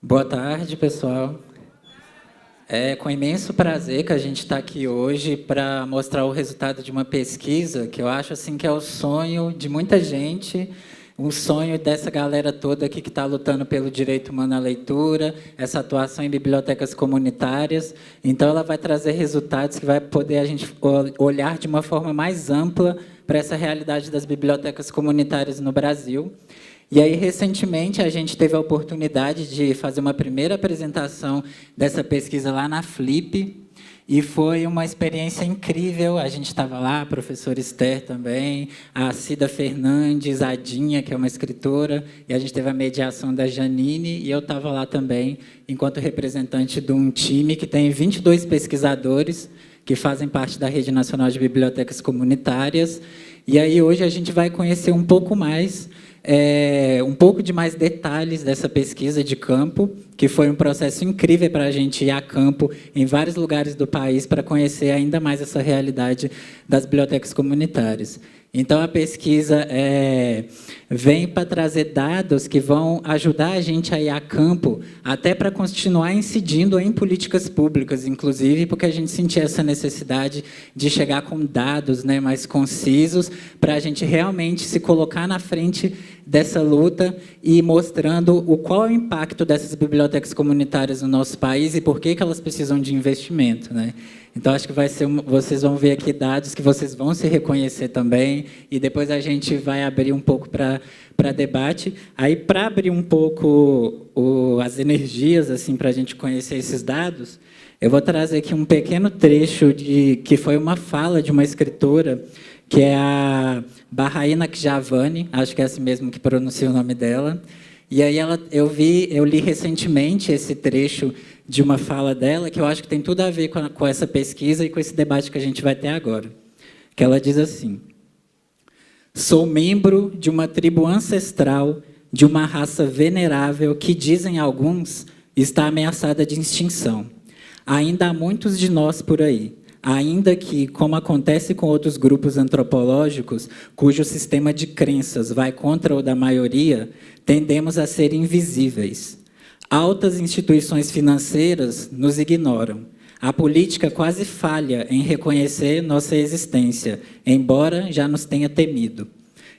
Boa tarde, pessoal. É com imenso prazer que a gente está aqui hoje para mostrar o resultado de uma pesquisa que eu acho assim que é o sonho de muita gente, um sonho dessa galera toda aqui que está lutando pelo direito humano à leitura, essa atuação em bibliotecas comunitárias. Então, ela vai trazer resultados que vai poder a gente olhar de uma forma mais ampla para essa realidade das bibliotecas comunitárias no Brasil. E aí, recentemente, a gente teve a oportunidade de fazer uma primeira apresentação dessa pesquisa lá na Flip, e foi uma experiência incrível. A gente estava lá, a professora Esther também, a Cida Fernandes, a Dinha, que é uma escritora, e a gente teve a mediação da Janine, e eu estava lá também, enquanto representante de um time que tem 22 pesquisadores, que fazem parte da Rede Nacional de Bibliotecas Comunitárias. E aí, hoje, a gente vai conhecer um pouco mais um pouco de mais detalhes dessa pesquisa de campo, que foi um processo incrível para a gente ir a campo em vários lugares do país para conhecer ainda mais essa realidade das bibliotecas comunitárias. Então, a pesquisa vem para trazer dados que vão ajudar a gente a ir a campo, até para continuar incidindo em políticas públicas, inclusive, porque a gente sentia essa necessidade de chegar com dados, né, mais concisos, para a gente realmente se colocar na frente dessa luta e mostrando qual é o impacto dessas bibliotecas comunitárias no nosso país e por que elas precisam de investimento, né? Então, acho que vai ser vocês vão ver aqui dados que vocês vão se reconhecer também, e depois a gente vai abrir um pouco para debate. Aí, para abrir um pouco as energias, assim, para a gente conhecer esses dados, eu vou trazer aqui um pequeno trecho que foi uma fala de uma escritora, que é a Baha'i Nakjavani, acho que é assim mesmo que pronuncia o nome dela. E aí eu li recentemente esse trecho de uma fala dela, que eu acho que tem tudo a ver com essa pesquisa e com esse debate que a gente vai ter agora. Que ela diz assim: sou membro de uma tribo ancestral, de uma raça venerável que, dizem alguns, está ameaçada de extinção. Ainda há muitos de nós por aí, ainda que, como acontece com outros grupos antropológicos, cujo sistema de crenças vai contra o da maioria, tendemos a ser invisíveis. Altas instituições financeiras nos ignoram. A política quase falha em reconhecer nossa existência, embora já nos tenha temido.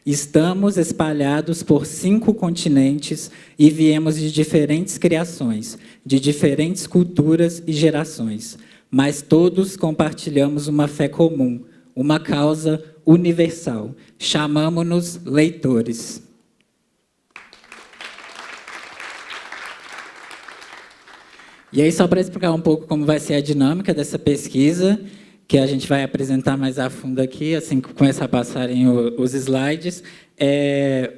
Estamos espalhados por 5 continentes e viemos de diferentes criações, de diferentes culturas e gerações, mas todos compartilhamos uma fé comum, uma causa universal. Chamamo-nos leitores. E aí, só para explicar um pouco como vai ser a dinâmica dessa pesquisa, que a gente vai apresentar mais a fundo aqui, assim que começar a passarem os slides.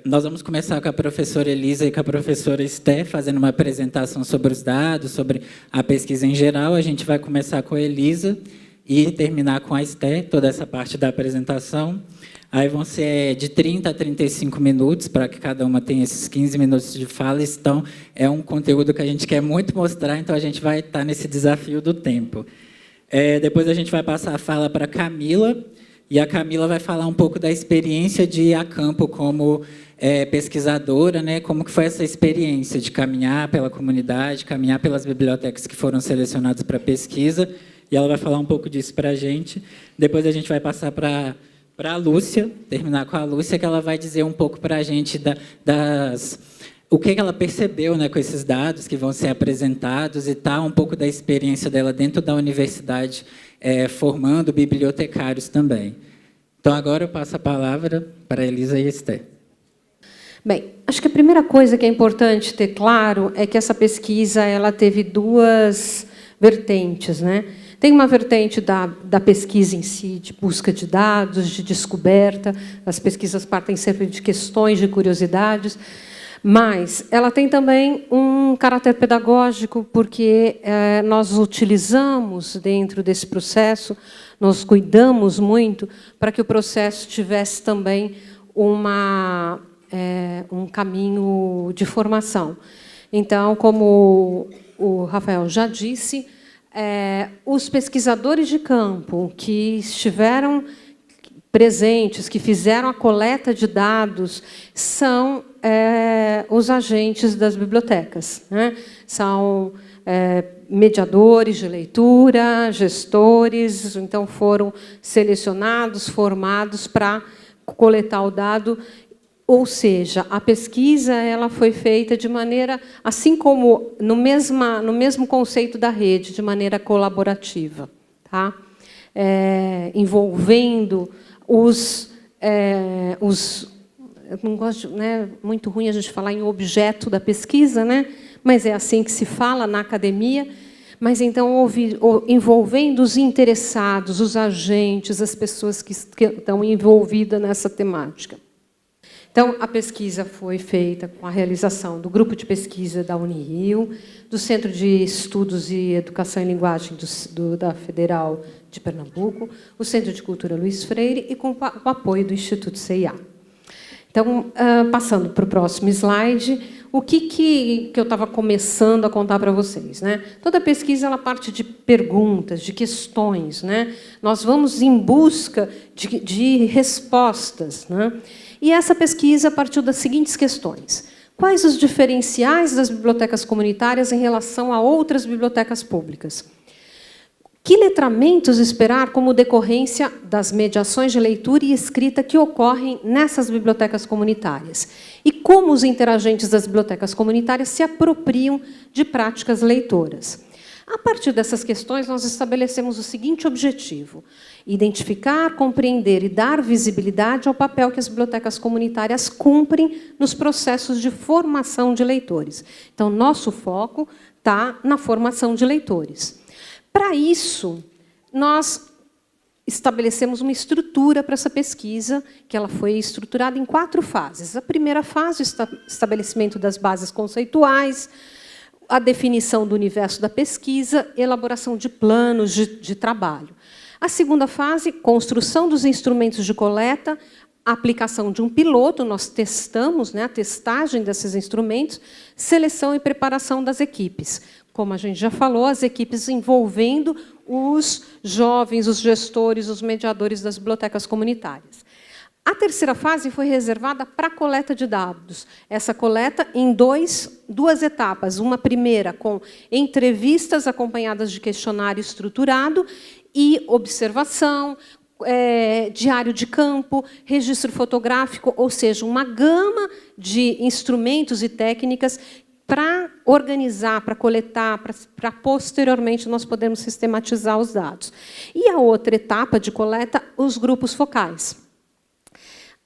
Nós vamos começar com a professora Elisa e com a professora Esther, fazendo uma apresentação sobre os dados, sobre a pesquisa em geral. A gente vai começar com a Elisa e terminar com a Esther, toda essa parte da apresentação. Aí vão ser de 30 a 35 minutos, para que cada uma tenha esses 15 minutos de fala. Então, é um conteúdo que a gente quer muito mostrar, então a gente vai estar nesse desafio do tempo. Depois a gente vai passar a fala para a Camila, e a Camila vai falar um pouco da experiência de ir a campo como pesquisadora, né? Como que foi essa experiência de caminhar pela comunidade, caminhar pelas bibliotecas que foram selecionadas para pesquisa, e ela vai falar um pouco disso para a gente. Depois a gente vai passar para a Lúcia, terminar com a Lúcia, que ela vai dizer um pouco para a gente o que ela percebeu, né, com esses dados que vão ser apresentados, e um pouco da experiência dela dentro da universidade, formando bibliotecários também. Então, agora eu passo a palavra para a Elisa e a Esther. Bem, acho que a primeira coisa que é importante ter claro é que essa pesquisa ela teve 2 vertentes, né? Tem uma vertente da pesquisa em si, de busca de dados, de descoberta. As pesquisas partem sempre de questões, de curiosidades, mas ela tem também um caráter pedagógico, porque nós utilizamos, dentro desse processo, nós cuidamos muito para que o processo tivesse também um caminho de formação. Então, como o Rafael já disse, os pesquisadores de campo que estiveram presentes, que fizeram a coleta de dados, são os agentes das bibliotecas, né? São mediadores de leitura, gestores, então foram selecionados, formados para coletar o dado. Ou seja, a pesquisa ela foi feita de maneira, assim como no mesmo conceito da rede, de maneira colaborativa, tá? Envolvendo eu não gosto, né, muito ruim a gente falar em objeto da pesquisa, né? Mas é assim que se fala na academia. Mas, então, envolvendo os interessados, os agentes, as pessoas que estão envolvidas nessa temática. Então, a pesquisa foi feita com a realização do grupo de pesquisa da Unirio, do Centro de Estudos e Educação em Linguagem da Federal de Pernambuco, o Centro de Cultura Luiz Freire e com o apoio do Instituto CIA. Então, passando para o próximo slide, o que eu estava começando a contar para vocês, né? Toda pesquisa ela parte de perguntas, de questões, né? Nós vamos em busca de respostas, né? E essa pesquisa partiu das seguintes questões: quais os diferenciais das bibliotecas comunitárias em relação a outras bibliotecas públicas? Que letramentos esperar como decorrência das mediações de leitura e escrita que ocorrem nessas bibliotecas comunitárias? E como os interagentes das bibliotecas comunitárias se apropriam de práticas leitoras? A partir dessas questões, nós estabelecemos o seguinte objetivo: identificar, compreender e dar visibilidade ao papel que as bibliotecas comunitárias cumprem nos processos de formação de leitores. Então, nosso foco está na formação de leitores. Para isso, nós estabelecemos uma estrutura para essa pesquisa, que ela foi estruturada em 4 fases. A primeira fase, o estabelecimento das bases conceituais, a definição do universo da pesquisa, elaboração de planos de trabalho. A segunda fase, construção dos instrumentos de coleta, aplicação de um piloto, nós testamos, né, a testagem desses instrumentos, seleção e preparação das equipes. Como a gente já falou, as equipes envolvendo os jovens, os gestores, os mediadores das bibliotecas comunitárias. A terceira fase foi reservada para a coleta de dados. Essa coleta em duas etapas. Uma primeira com entrevistas acompanhadas de questionário estruturado e observação, diário de campo, registro fotográfico, ou seja, uma gama de instrumentos e técnicas para organizar, para coletar, para posteriormente nós podermos sistematizar os dados. E a outra etapa de coleta, os grupos focais.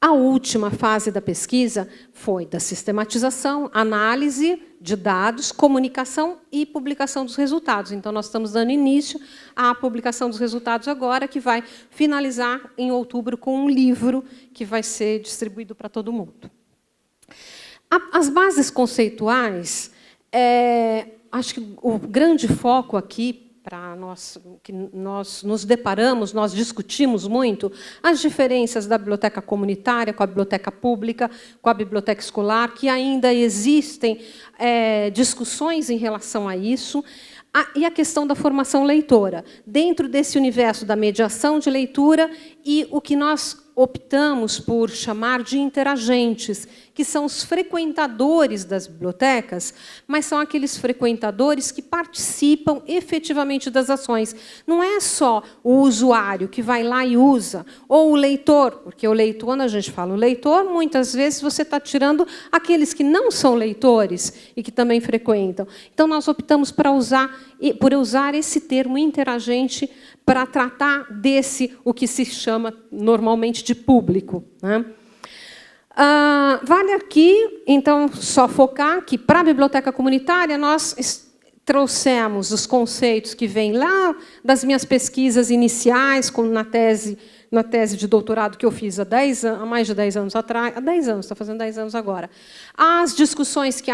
A última fase da pesquisa foi da sistematização, análise de dados, comunicação e publicação dos resultados. Então, nós estamos dando início à publicação dos resultados agora, que vai finalizar em outubro com um livro que vai ser distribuído para todo mundo. As bases conceituais, acho que o grande foco aqui, para nós, que nós nos deparamos, nós discutimos muito as diferenças da biblioteca comunitária com a biblioteca pública, com a biblioteca escolar, que ainda existem discussões em relação a isso, e a questão da formação leitora, dentro desse universo da mediação de leitura e o que nós optamos por chamar de interagentes, que são os frequentadores das bibliotecas, mas são aqueles frequentadores que participam efetivamente das ações. Não é só o usuário que vai lá e usa, ou o leitor, porque o leitor, quando a gente fala o leitor, muitas vezes você está tirando aqueles que não são leitores e que também frequentam. Então, nós optamos por usar esse termo interagente para tratar o que se chama normalmente de público, né? Vale aqui, então, só focar que, para a biblioteca comunitária, nós trouxemos os conceitos que vêm lá das minhas pesquisas iniciais, como na tese de doutorado que eu fiz há mais de 10 anos atrás, há 10 anos, está fazendo 10 anos agora, as discussões que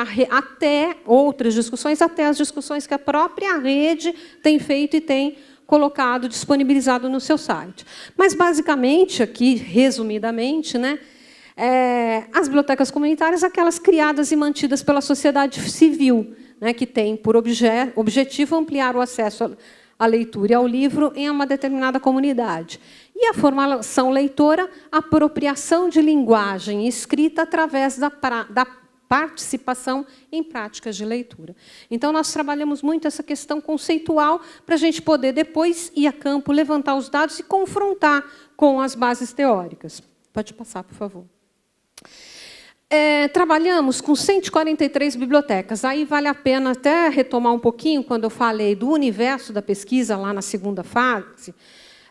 outras discussões, até as discussões que a própria rede tem feito e tem colocado, disponibilizado no seu site. Mas, basicamente, aqui, resumidamente, né, as bibliotecas comunitárias, aquelas criadas e mantidas pela sociedade civil, né, que tem por objetivo ampliar o acesso à leitura e ao livro em uma determinada comunidade. E a formação leitora, apropriação de linguagem escrita através da participação em práticas de leitura. Então, nós trabalhamos muito essa questão conceitual para a gente poder depois ir a campo, levantar os dados e confrontar com as bases teóricas. Pode passar, por favor. Trabalhamos com 143 bibliotecas. Aí vale a pena até retomar um pouquinho, quando eu falei do universo da pesquisa, lá na segunda fase,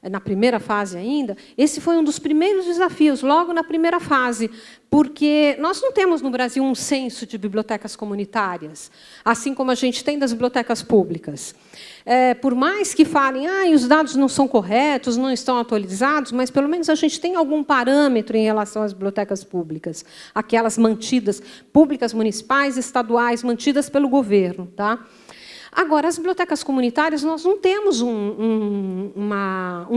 na primeira fase ainda. Esse foi um dos primeiros desafios, logo na primeira fase, porque nós não temos no Brasil um censo de bibliotecas comunitárias, assim como a gente tem das bibliotecas públicas. Por mais que falem, os dados não são corretos, não estão atualizados, mas pelo menos a gente tem algum parâmetro em relação às bibliotecas públicas, aquelas mantidas, públicas municipais, estaduais, mantidas pelo governo. Tá? Agora, as bibliotecas comunitárias, nós não temos um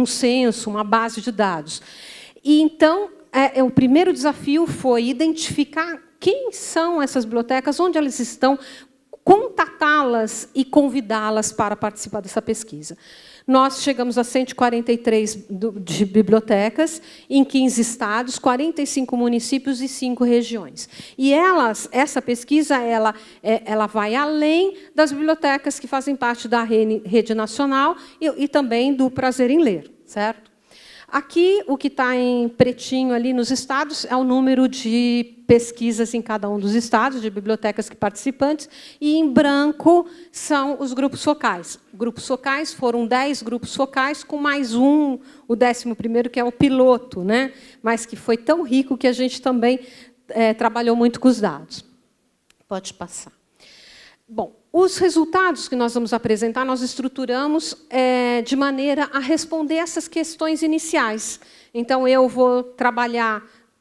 censo, uma base de dados. E, então, o primeiro desafio foi identificar quem são essas bibliotecas, onde elas estão, contatá-las e convidá-las para participar dessa pesquisa. Nós chegamos a 143 de bibliotecas, em 15 estados, 45 municípios e 5 regiões. E essa pesquisa ela vai além das bibliotecas que fazem parte da rede nacional e também do Prazer em Ler, certo? Aqui, o que está em pretinho ali nos estados é o número de pesquisas em cada um dos estados, de bibliotecas participantes, e em branco são os grupos focais. Grupos focais foram 10 grupos focais, com mais um, o 11º, que é o piloto, né? Mas que foi tão rico que a gente também trabalhou muito com os dados. Pode passar. Bom, os resultados que nós vamos apresentar, nós estruturamos de maneira a responder essas questões iniciais. Então, eu vou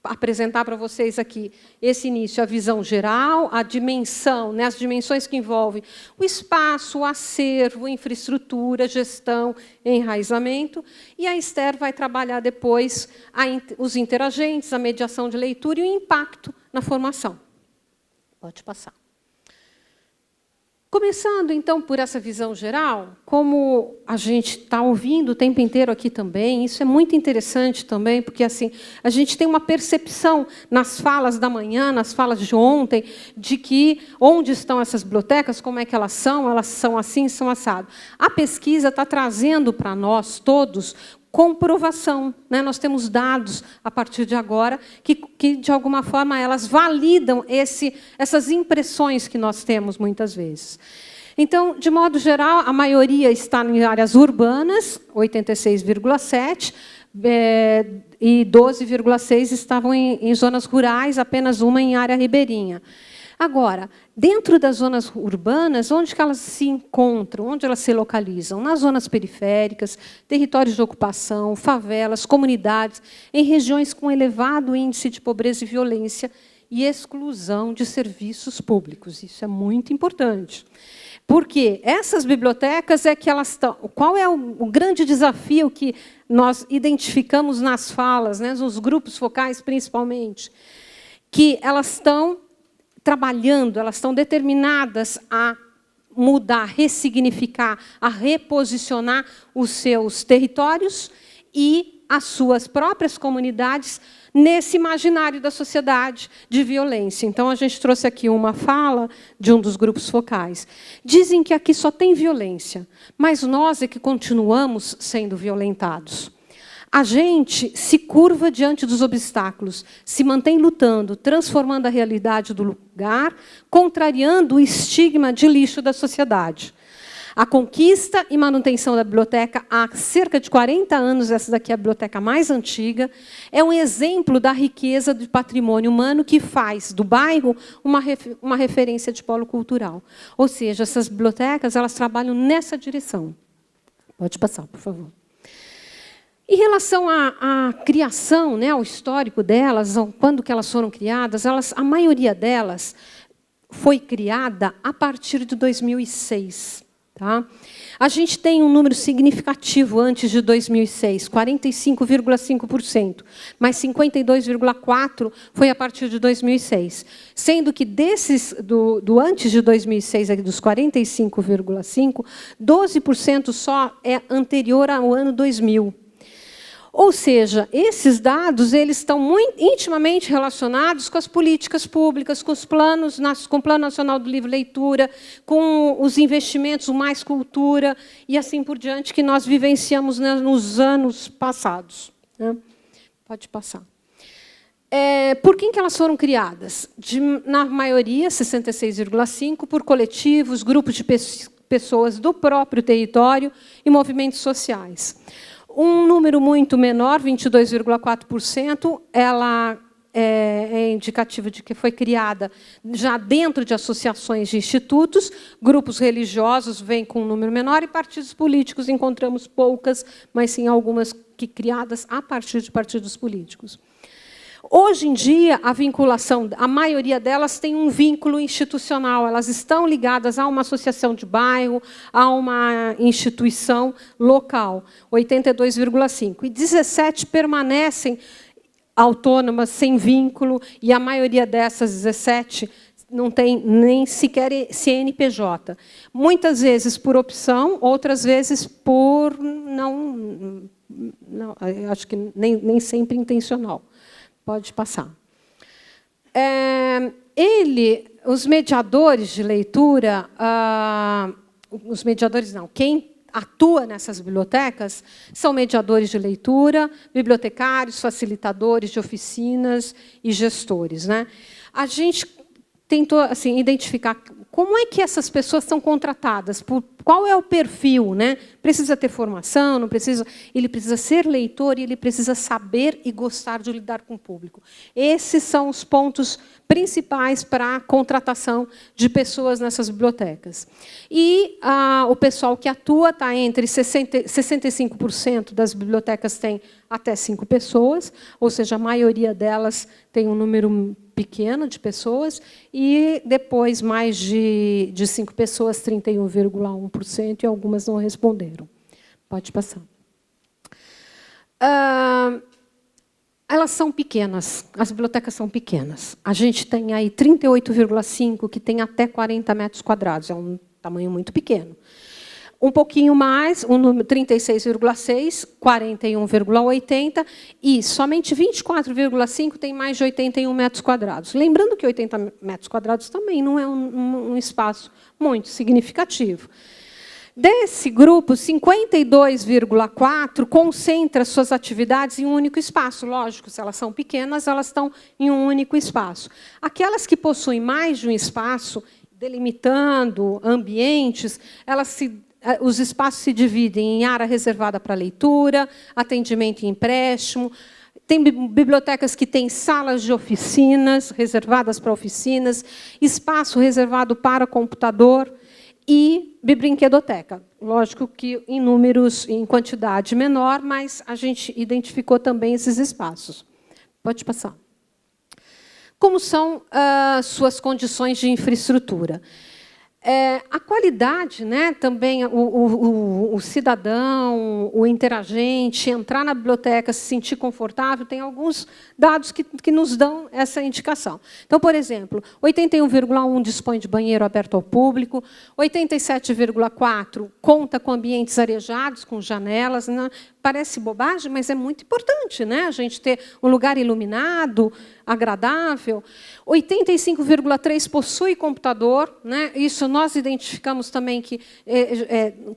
apresentar para vocês aqui esse início, a visão geral, a dimensão, né, as dimensões que envolvem o espaço, o acervo, infraestrutura, gestão, enraizamento. E a Esther vai trabalhar depois os interagentes, a mediação de leitura e o impacto na formação. Pode passar. Começando, então, por essa visão geral, como a gente está ouvindo o tempo inteiro aqui também, isso é muito interessante também, porque assim, a gente tem uma percepção nas falas da manhã, nas falas de ontem, de que onde estão essas bibliotecas, como é que elas são assim, são assado. A pesquisa está trazendo para nós todos comprovação, né? Nós temos dados, a partir de agora, que de alguma forma, elas validam essas impressões que nós temos, muitas vezes. Então, de modo geral, a maioria está em áreas urbanas, 86,7%, e 12,6% estavam em zonas rurais, apenas uma em área ribeirinha. Agora, dentro das zonas urbanas, onde que elas se encontram, onde elas se localizam? Nas zonas periféricas, territórios de ocupação, favelas, comunidades, em regiões com elevado índice de pobreza e violência e exclusão de serviços públicos. Isso é muito importante. Porque essas bibliotecas é que elas estão... Qual é o grande desafio que nós identificamos nas falas, né, nos grupos focais, principalmente? Que elas estão trabalhando, elas estão determinadas a mudar, ressignificar, a reposicionar os seus territórios e as suas próprias comunidades nesse imaginário da sociedade de violência. Então, a gente trouxe aqui uma fala de um dos grupos focais. Dizem que aqui só tem violência, mas nós é que continuamos sendo violentados. A gente se curva diante dos obstáculos, se mantém lutando, transformando a realidade do lugar, contrariando o estigma de lixo da sociedade. A conquista e manutenção da biblioteca há cerca de 40 anos, essa daqui é a biblioteca mais antiga, é um exemplo da riqueza do patrimônio humano que faz do bairro uma referência de polo cultural. Ou seja, essas bibliotecas elas trabalham nessa direção. Pode passar, por favor. Em relação à criação, né, ao histórico delas, quando que elas foram criadas, a maioria delas foi criada a partir de 2006. Tá? A gente tem um número significativo antes de 2006, 45,5%, mas 52,4% foi a partir de 2006. Sendo que do antes de 2006, dos 45,5%, 12% só é anterior ao ano 2000. Ou seja, esses dados eles estão muito intimamente relacionados com as políticas públicas, com os planos, com o Plano Nacional do Livre Leitura, com os investimentos, o Mais Cultura, e assim por diante, que nós vivenciamos, né, nos anos passados. Né? Pode passar. Por quem que elas foram criadas? Na maioria, 66,5%, por coletivos, grupos de pessoas do próprio território e movimentos sociais. Um número muito menor, 22,4%, ela é indicativa de que foi criada já dentro de associações de institutos, grupos religiosos vêm com um número menor, e partidos políticos encontramos poucas, mas sim algumas criadas a partir de partidos políticos. Hoje em dia, a vinculação, a maioria delas tem um vínculo institucional, elas estão ligadas a uma associação de bairro, a uma instituição local, 82,5%. E 17 permanecem autônomas, sem vínculo, e a maioria dessas 17 não tem nem sequer CNPJ. Muitas vezes por opção, outras vezes por não acho que nem sempre intencional. Pode passar. Os mediadores de leitura, os mediadores não, quem atua nessas bibliotecas são mediadores de leitura, bibliotecários, facilitadores de oficinas e gestores. Né? A gente tentou assim, identificar como é que essas pessoas são contratadas, qual é o perfil, né? Precisa ter formação, não precisa? Ele precisa ser leitor e ele precisa saber e gostar de lidar com o público. Esses são os pontos principais para a contratação de pessoas nessas bibliotecas. E o pessoal que atua está entre 65% das bibliotecas tem até 5 pessoas, ou seja, a maioria delas tem um número pequeno de pessoas, e depois mais de 5 pessoas, 31,1%, e algumas não responderam. Pode passar. Elas são pequenas, as bibliotecas são pequenas. A gente tem aí 38,5, que tem até 40 metros quadrados, é um tamanho muito pequeno. Um pouquinho mais, o número 36,6, 41,80, e somente 24,5 tem mais de 81 metros quadrados. Lembrando que 80 metros quadrados também não é um espaço muito significativo. Desse grupo, 52,4 concentra suas atividades em um único espaço. Lógico, se elas são pequenas, elas estão em um único espaço. Aquelas que possuem mais de um espaço, delimitando ambientes, os espaços se dividem em área reservada para leitura, atendimento e empréstimo. Tem bibliotecas que têm salas de oficinas, reservadas para oficinas, espaço reservado para computador e brinquedoteca. Lógico que em números, em quantidade menor, mas a gente identificou também esses espaços. Pode passar. Como são suas condições de infraestrutura? A qualidade, né, também, o cidadão, o interagente, entrar na biblioteca, se sentir confortável, tem alguns dados que nos dão essa indicação. Então, por exemplo, 81,1 dispõe de banheiro aberto ao público, 87,4 conta com ambientes arejados, com janelas. Né? Parece bobagem, mas é muito importante, né? A gente ter um lugar iluminado, agradável. 85,3 possui computador, né? Isso nós identificamos também que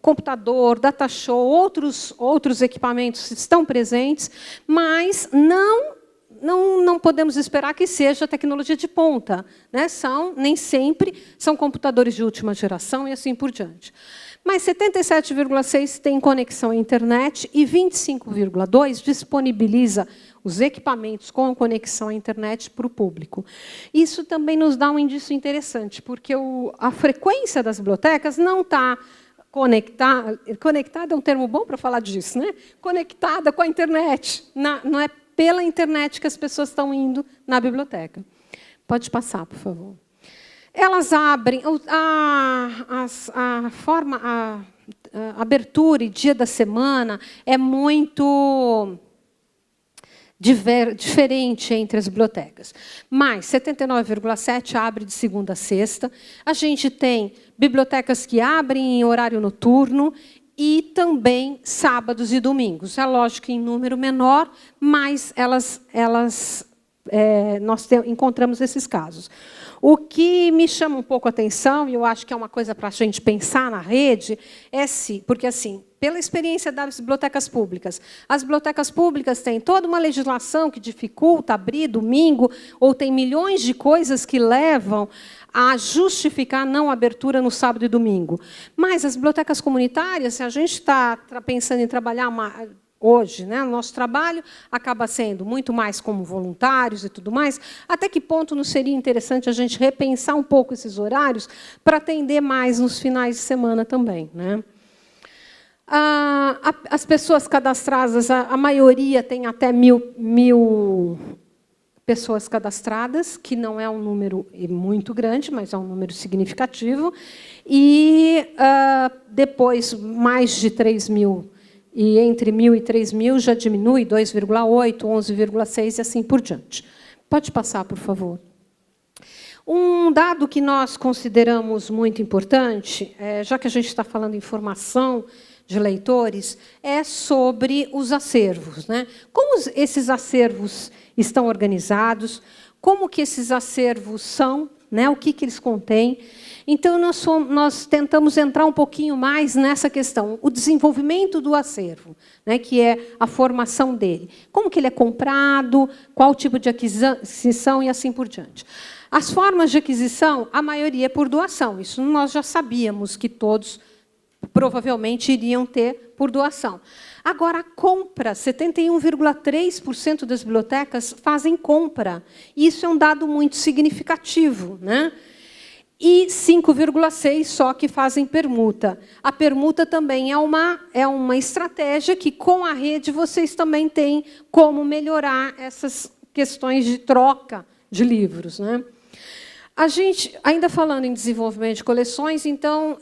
computador, data show, outros equipamentos estão presentes, mas não podemos esperar que seja tecnologia de ponta, né? Nem sempre são computadores de última geração e assim por diante. Mas 77,6 tem conexão à internet e 25,2 disponibiliza os equipamentos com conexão à internet para o público. Isso também nos dá um indício interessante, porque a frequência das bibliotecas não está conectada é um termo bom para falar disso, né? Conectada com a internet. Não é pela internet que as pessoas estão indo na biblioteca. Pode passar, por favor. Elas abrem, a abertura e dia da semana é muito diferente entre as bibliotecas. Mas 79,7% abre de segunda a sexta. A gente tem bibliotecas que abrem em horário noturno e também sábados e domingos. É lógico que em número menor, mas nós encontramos esses casos. O que me chama um pouco a atenção, e eu acho que é uma coisa para a gente pensar na rede, porque, assim, pela experiência das bibliotecas públicas, as bibliotecas públicas têm toda uma legislação que dificulta abrir domingo, ou tem milhões de coisas que levam a justificar a não abertura no sábado e domingo. Mas as bibliotecas comunitárias, se a gente está pensando em trabalhar hoje, né, o nosso trabalho acaba sendo muito mais como voluntários e tudo mais. Até que ponto não seria interessante a gente repensar um pouco esses horários para atender mais nos finais de semana também, né? As pessoas cadastradas, a maioria tem até mil pessoas cadastradas, que não é um número muito grande, mas é um número significativo. E depois, mais de 3.000. E entre 1.000 e 3.000 já diminui 2,8, 11,6 e assim por diante. Pode passar, por favor. Um dado que nós consideramos muito importante, já que a gente está falando em formação de leitores, é sobre os acervos, né? Como esses acervos estão organizados, como que esses acervos são, né? O que eles contêm. Então, nós tentamos entrar um pouquinho mais nessa questão, o desenvolvimento do acervo, né, que é a formação dele. Como que ele é comprado, qual tipo de aquisição e assim por diante. As formas de aquisição, a maioria é por doação. Isso nós já sabíamos que todos provavelmente iriam ter por doação. Agora, a compra, 71,3% das bibliotecas fazem compra. Isso é um dado muito significativo, né? E 5,6% só que fazem permuta. A permuta também é uma estratégia que, com a rede, vocês também têm como melhorar essas questões de troca de livros, né? A gente, ainda falando em desenvolvimento de coleções, então,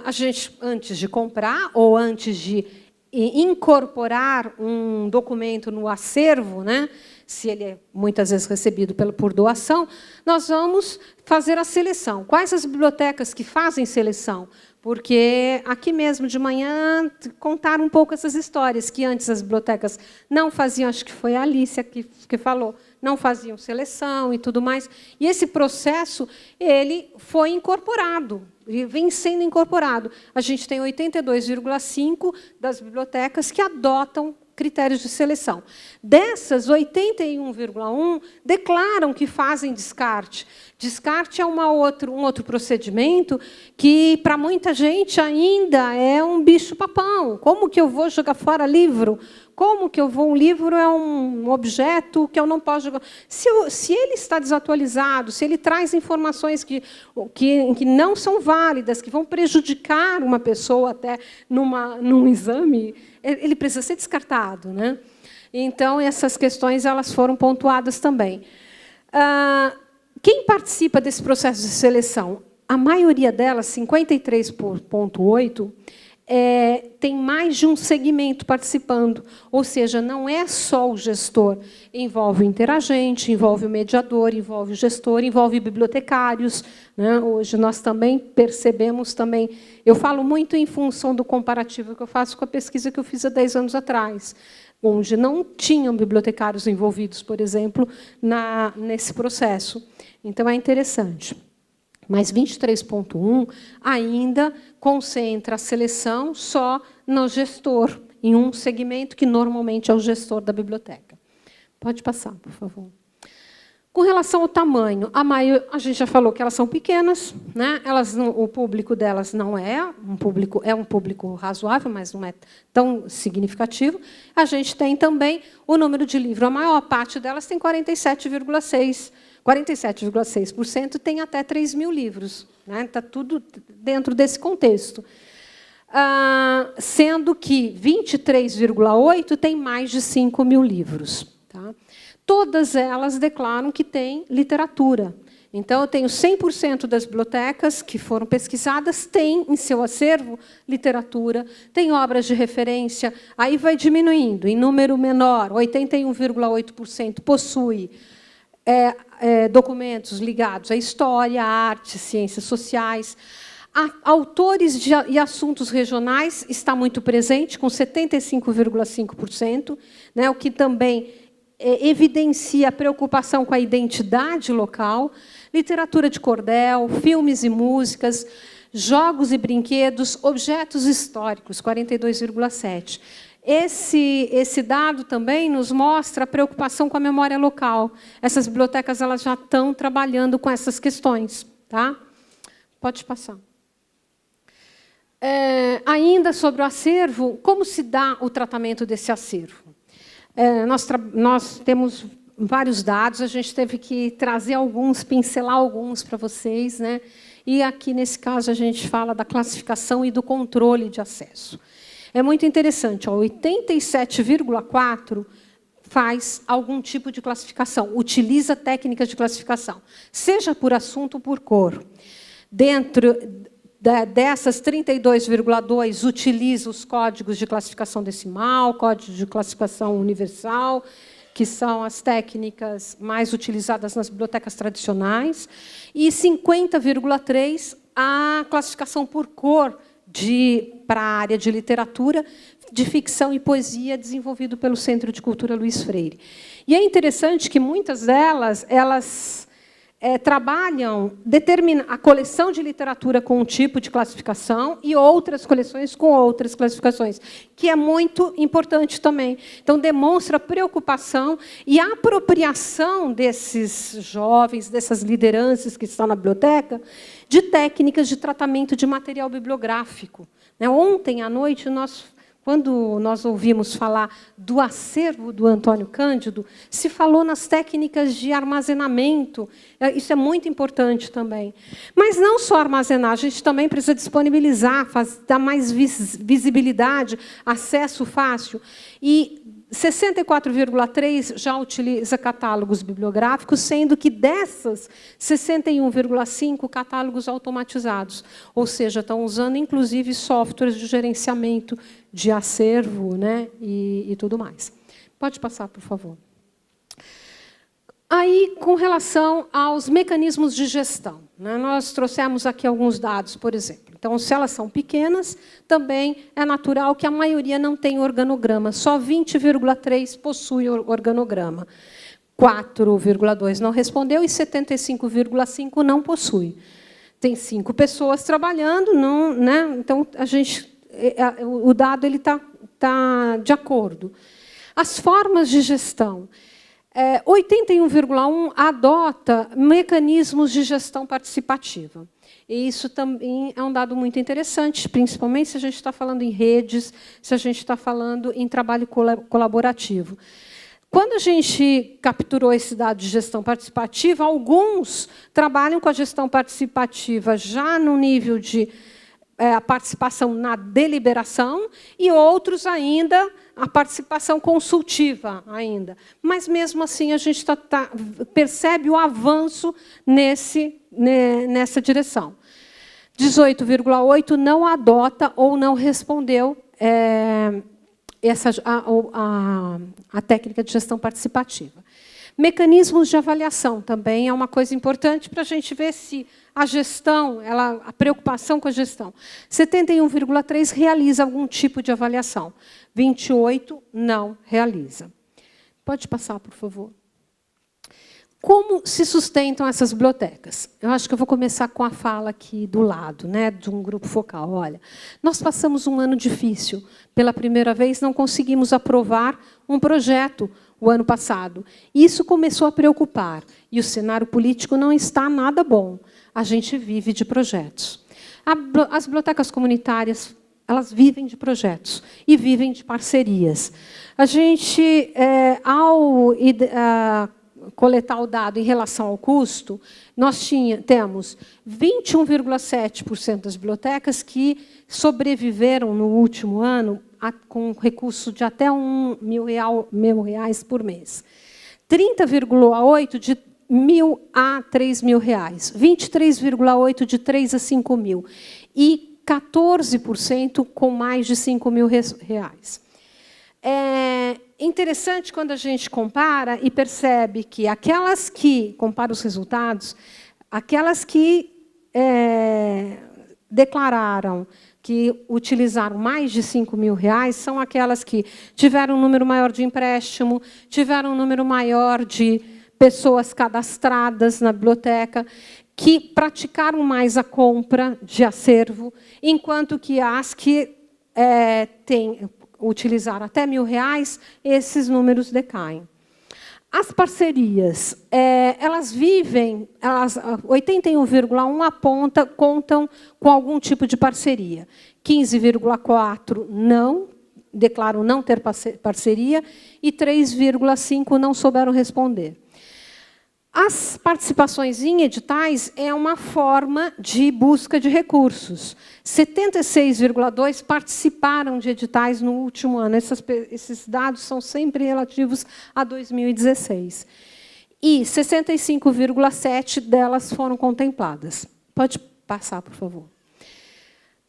a gente, antes de comprar ou antes de incorporar um documento no acervo, né, se ele é muitas vezes recebido por doação, nós vamos fazer a seleção. Quais as bibliotecas que fazem seleção? Porque aqui mesmo de manhã contaram um pouco essas histórias, que antes as bibliotecas não faziam, acho que foi a Alicia que falou, não faziam seleção e tudo mais. E esse processo ele foi incorporado, e vem sendo incorporado. A gente tem 82,5% das bibliotecas que adotam critérios de seleção. Dessas, 81,1% declaram que fazem descarte. Descarte é um outro procedimento que, para muita gente, ainda é um bicho-papão. Como que eu vou jogar fora livro? Como que um livro é um objeto que eu não posso jogar? Se ele está desatualizado, se ele traz informações que não são válidas, que vão prejudicar uma pessoa até num exame, ele precisa ser descartado, né? Então, essas questões elas foram pontuadas também. Quem participa desse processo de seleção? A maioria delas, 53,8%, tem mais de um segmento participando, ou seja, não é só o gestor, envolve o interagente, envolve o mediador, envolve o gestor, envolve bibliotecários, né? Hoje nós também percebemos também, eu falo muito em função do comparativo que eu faço com a pesquisa que eu fiz há 10 anos atrás, onde não tinham bibliotecários envolvidos, por exemplo, nesse processo. Então, é interessante. Mas 23,1% ainda concentra a seleção só no gestor, em um segmento que normalmente é o gestor da biblioteca. Pode passar, por favor. Com relação ao tamanho, a gente já falou que elas são pequenas, né? O público delas não é um público razoável, mas não é tão significativo. A gente tem também o número de livros. A maior parte delas tem 47,6% tem até 3.000 livros. Né? Está tudo dentro desse contexto. Sendo que 23,8% tem mais de 5.000 livros. Tá? Todas elas declaram que têm literatura. Então, eu tenho 100% das bibliotecas que foram pesquisadas têm em seu acervo literatura, tem obras de referência, aí vai diminuindo, em número menor, 81,8% possui documentos ligados à história, à arte, ciências sociais. Autores e assuntos regionais está muito presente, com 75,5%, né, o que também evidencia a preocupação com a identidade local. Literatura de cordel, filmes e músicas, jogos e brinquedos, objetos históricos, 42,7%. Esse dado também nos mostra a preocupação com a memória local. Essas bibliotecas elas já estão trabalhando com essas questões. Tá? Pode passar. Ainda sobre o acervo, como se dá o tratamento desse acervo? Nós temos vários dados, a gente teve que trazer alguns, pincelar alguns para vocês, né? E aqui, nesse caso, a gente fala da classificação e do controle de acesso. É muito interessante, 87,4% faz algum tipo de classificação, utiliza técnicas de classificação, seja por assunto ou por cor. Dentro dessas, 32,2% utiliza os códigos de classificação decimal, código de classificação universal, que são as técnicas mais utilizadas nas bibliotecas tradicionais, e 50,3% a classificação por cor para a área de literatura, de ficção e poesia, desenvolvido pelo Centro de Cultura Luiz Freire. E é interessante que muitas delas trabalham a coleção de literatura com um tipo de classificação e outras coleções com outras classificações, que é muito importante também. Então, demonstra preocupação e apropriação desses jovens, dessas lideranças que estão na biblioteca, de técnicas de tratamento de material bibliográfico. Ontem à noite, quando nós ouvimos falar do acervo do Antônio Cândido, se falou nas técnicas de armazenamento. Isso é muito importante também. Mas não só armazenar, a gente também precisa disponibilizar, dar mais visibilidade, acesso fácil. E 64,3% já utiliza catálogos bibliográficos, sendo que dessas, 61,5% catálogos automatizados. Ou seja, estão usando, inclusive, softwares de gerenciamento de acervo, né, e tudo mais. Pode passar, por favor. Aí, com relação aos mecanismos de gestão, né, nós trouxemos aqui alguns dados, por exemplo. Então, se elas são pequenas, também é natural que a maioria não tenha organograma. Só 20,3% possui organograma. 4,2% não respondeu e 75,5% não possui. Tem 5 pessoas trabalhando, não, né? Então, o dado está de acordo. As formas de gestão. 81,1% adota mecanismos de gestão participativa. E isso também é um dado muito interessante, principalmente se a gente está falando em redes, se a gente está falando em trabalho colaborativo. Quando a gente capturou esse dado de gestão participativa, alguns trabalham com a gestão participativa já no nível de a participação na deliberação e outros ainda a participação consultiva ainda. Mas, mesmo assim, a gente percebe o avanço nessa direção. 18,8% não adota ou não respondeu a técnica de gestão participativa. Mecanismos de avaliação também é uma coisa importante para a gente ver se a gestão, a preocupação com a gestão. 71,3% realiza algum tipo de avaliação. 28% não realiza. Pode passar, por favor. Como se sustentam essas bibliotecas? Eu acho que eu vou começar com a fala aqui do lado, né, de um grupo focal. Olha, nós passamos um ano difícil. Pela primeira vez, não conseguimos aprovar um projeto o ano passado. Isso começou a preocupar. E o cenário político não está nada bom. A gente vive de projetos. As bibliotecas comunitárias, elas vivem de projetos e vivem de parcerias. A gente, ao coletar o dado em relação ao custo, nós temos 21,7% das bibliotecas que sobreviveram no último ano com recurso de até R$1.000 por mês. 30,8% 1.000 a 3.000 reais, 23,8% de 3 a 5.000 e 14% com mais de 5.000 reais. É interessante quando a gente compara e percebe que aquelas que, compara os resultados, aquelas que declararam que utilizaram mais de 5.000 reais são aquelas que tiveram um número maior de empréstimo, tiveram um número maior de pessoas cadastradas na biblioteca, que praticaram mais a compra de acervo, enquanto que as que utilizaram até R$1.000, esses números decaem. As parcerias, elas vivem, 81,1% contam com algum tipo de parceria, 15,4% não, declaram não ter parceria, e 3,5% não souberam responder. As participações em editais é uma forma de busca de recursos. 76,2% participaram de editais no último ano. Esses dados são sempre relativos a 2016. E 65,7% delas foram contempladas. Pode passar, por favor.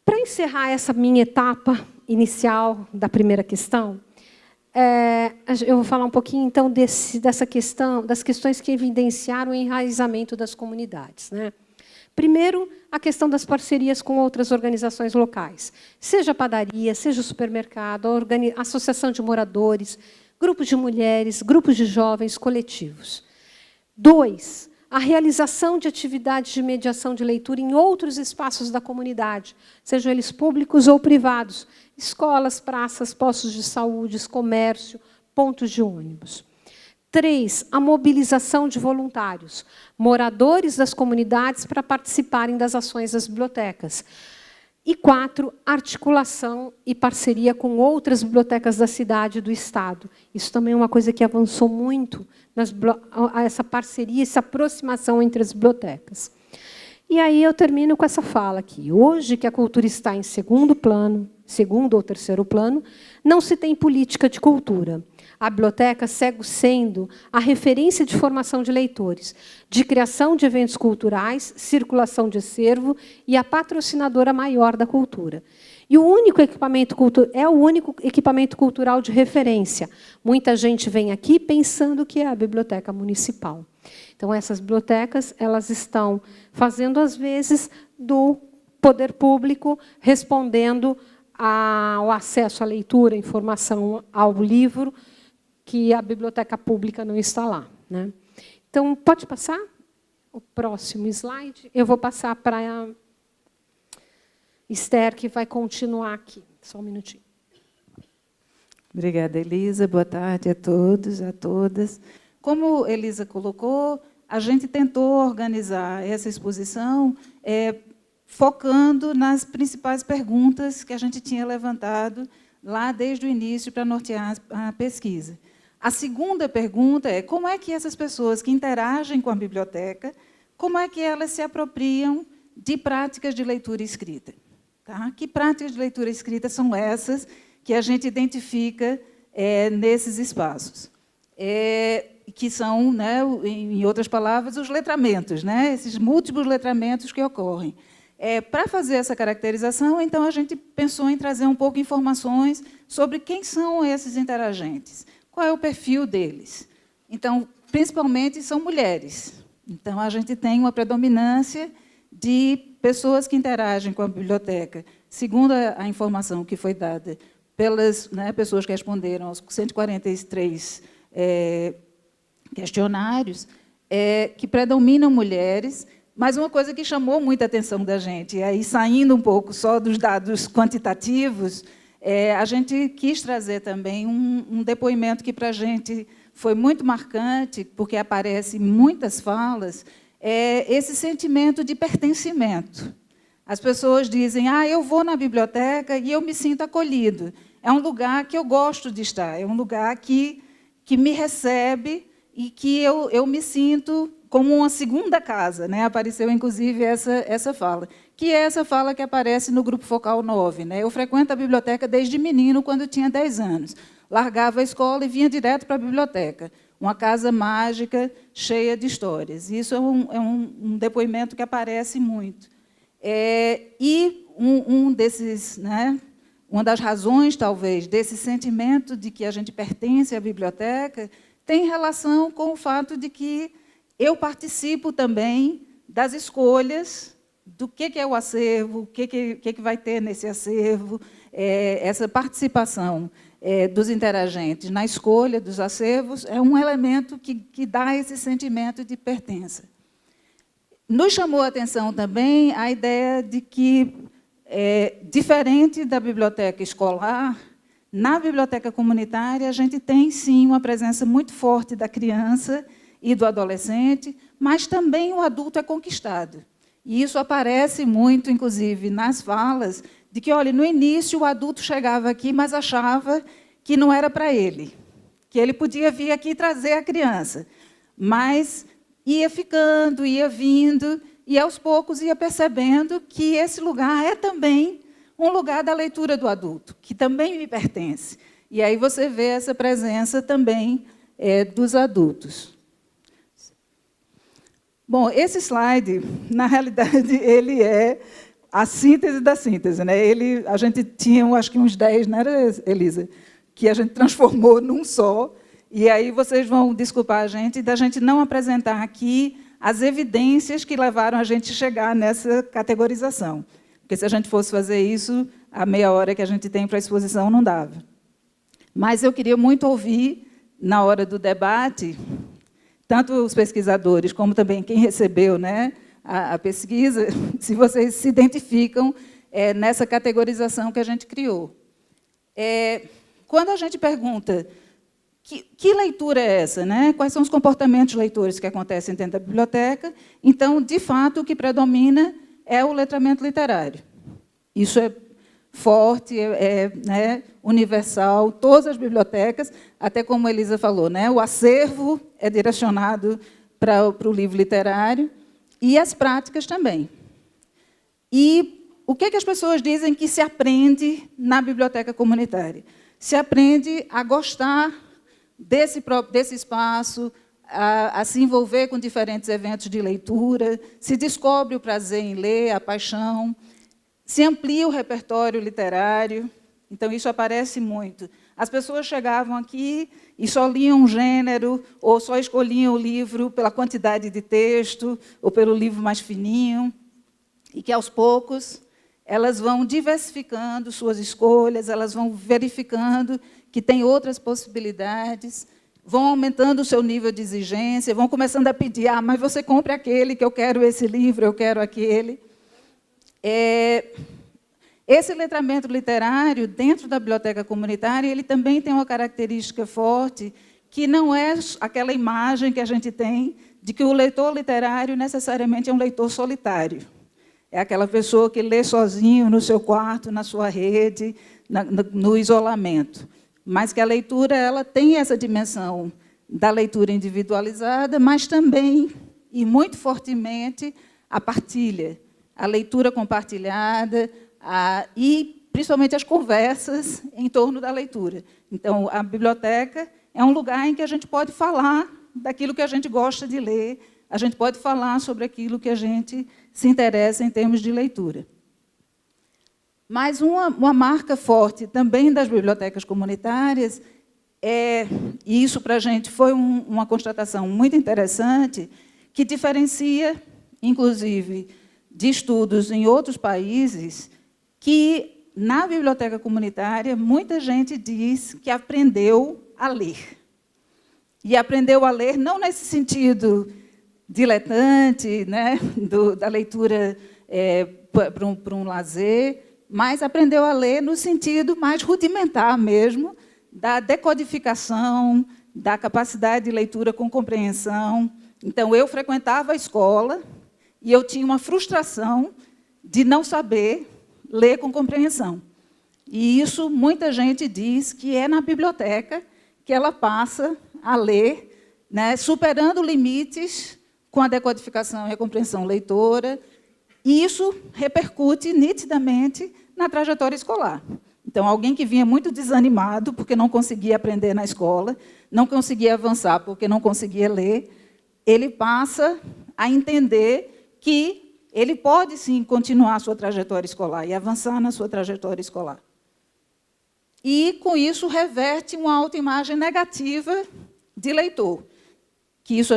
Para encerrar essa minha etapa inicial da primeira questão, eu vou falar um pouquinho, então, dessa questão, das questões que evidenciaram o enraizamento das comunidades, né? Primeiro, a questão das parcerias com outras organizações locais, seja padaria, seja supermercado, associação de moradores, grupos de mulheres, grupos de jovens, coletivos. 2, a realização de atividades de mediação de leitura em outros espaços da comunidade, sejam eles públicos ou privados, escolas, praças, postos de saúde, comércio, pontos de ônibus. 3, a mobilização de voluntários, moradores das comunidades para participarem das ações das bibliotecas. E 4, articulação e parceria com outras bibliotecas da cidade e do Estado. Isso também é uma coisa que avançou muito, essa parceria, essa aproximação entre as bibliotecas. E aí eu termino com essa fala aqui. Hoje que a cultura está em segundo ou terceiro plano, não se tem política de cultura. A biblioteca segue sendo a referência de formação de leitores, de criação de eventos culturais, circulação de acervo e a patrocinadora maior da cultura. E o único equipamento cultural de referência. Muita gente vem aqui pensando que é a biblioteca municipal. Então, essas bibliotecas elas estão fazendo, às vezes, do poder público, respondendo ao acesso à leitura, informação ao livro, que a biblioteca pública não está lá, né? Então, pode passar o próximo slide? Eu vou passar para a Esther, que vai continuar aqui. Só um minutinho. Obrigada, Elisa. Boa tarde a todos, a todas. Como Elisa colocou, a gente tentou organizar essa exposição focando nas principais perguntas que a gente tinha levantado lá desde o início para nortear a pesquisa. A segunda pergunta é como é que essas pessoas que interagem com a biblioteca, como é que elas se apropriam de práticas de leitura escrita? Tá? Que práticas de leitura escrita são essas que a gente identifica nesses espaços? Que são, né, em outras palavras, os letramentos, né, esses múltiplos letramentos que ocorrem. Para fazer essa caracterização, então, a gente pensou em trazer um pouco de informações sobre quem são esses interagentes, qual é o perfil deles. Então, principalmente, são mulheres. Então, a gente tem uma predominância de pessoas que interagem com a biblioteca, segundo a informação que foi dada pelas pessoas que responderam aos 143 questionários, que predominam mulheres, mas uma coisa que chamou muita atenção da gente, e aí, saindo um pouco só dos dados quantitativos, a gente quis trazer também um depoimento que, para a gente, foi muito marcante, porque aparece em muitas falas, esse sentimento de pertencimento. As pessoas dizem, eu vou na biblioteca e eu me sinto acolhido. É um lugar que eu gosto de estar, é um lugar que me recebe e que eu me sinto como uma segunda casa, né? Apareceu, inclusive, essa fala, que é essa fala que aparece no Grupo Focal 9. Né? Eu frequento a biblioteca desde menino, quando eu tinha 10 anos. Largava a escola e vinha direto para a biblioteca. uma casa mágica cheia de histórias. Isso é um depoimento que aparece muito. E desses, né, uma das razões, talvez, desse sentimento de que a gente pertence à biblioteca tem relação com o fato de que eu participo também das escolhas do que é o acervo, o que vai ter nesse acervo, essa participação dos interagentes na escolha dos acervos é um elemento que dá esse sentimento de pertença. Nos chamou a atenção também a ideia de que, diferente da biblioteca escolar, na biblioteca comunitária a gente tem, sim, uma presença muito forte da criança e do adolescente, mas também o adulto é conquistado. E isso aparece muito, inclusive, nas falas, de que, olha, no início o adulto chegava aqui, mas achava que não era para ele, que ele podia vir aqui trazer a criança. Mas ia ficando, ia vindo, e aos poucos ia percebendo que esse lugar é também um lugar da leitura do adulto, que também me pertence. E aí você vê essa presença também dos adultos. Bom, esse slide, na realidade, ele é a síntese da síntese, né? A gente tinha, acho que uns 10, não era, Elisa? Que a gente transformou num só. E aí vocês vão desculpar a gente da gente não apresentar aqui as evidências que levaram a gente a chegar nessa categorização. Porque se a gente fosse fazer isso, a meia hora que a gente tem para a exposição não dava. Mas eu queria muito ouvir, na hora do debate, tanto os pesquisadores como também quem recebeu, né, a pesquisa, se vocês se identificam nessa categorização que a gente criou. Quando a gente pergunta que leitura é essa, né? Quais são os comportamentos leitores que acontecem dentro da biblioteca, então, de fato, o que predomina é o letramento literário. Isso é forte, né, universal, todas as bibliotecas, até como a Elisa falou, né, o acervo é direcionado para o livro literário, e as práticas também. E o que as pessoas dizem que se aprende na biblioteca comunitária? Se aprende a gostar desse espaço, a se envolver com diferentes eventos de leitura, se descobre o prazer em ler, a paixão, se amplia o repertório literário. Então, isso aparece muito. As pessoas chegavam aqui e só liam um gênero, ou só escolhiam o livro pela quantidade de texto, ou pelo livro mais fininho, e que, aos poucos, elas vão diversificando suas escolhas, elas vão verificando que tem outras possibilidades, vão aumentando o seu nível de exigência, vão começando a pedir, mas você compre aquele, que eu quero esse livro, eu quero aquele. Esse letramento literário, dentro da biblioteca comunitária, ele também tem uma característica forte, que não é aquela imagem que a gente tem de que o leitor literário necessariamente é um leitor solitário. É aquela pessoa que lê sozinho no seu quarto, na sua rede, no isolamento. Mas que a leitura ela tem essa dimensão da leitura individualizada, mas também, e muito fortemente, a partilha, a leitura compartilhada, e, principalmente, as conversas em torno da leitura. Então, a biblioteca é um lugar em que a gente pode falar daquilo que a gente gosta de ler, a gente pode falar sobre aquilo que a gente se interessa em termos de leitura. Mas uma marca forte também das bibliotecas comunitárias, e isso para a gente foi uma constatação muito interessante, que diferencia, inclusive, de estudos em outros países, que na biblioteca comunitária muita gente diz que aprendeu a ler. E aprendeu a ler não nesse sentido diletante, né, da leitura para um lazer, mas aprendeu a ler no sentido mais rudimentar mesmo, da decodificação, da capacidade de leitura com compreensão. Então, eu frequentava a escola e eu tinha uma frustração de não saber ler com compreensão. E isso, muita gente diz que é na biblioteca que ela passa a ler, né, superando limites com a decodificação e a compreensão leitora, e isso repercute nitidamente na trajetória escolar. Então, alguém que vinha muito desanimado porque não conseguia aprender na escola, não conseguia avançar porque não conseguia ler, ele passa a entender que ele pode, sim, continuar a sua trajetória escolar e avançar na sua trajetória escolar. E, com isso, reverte uma autoimagem negativa de leitor. Que isso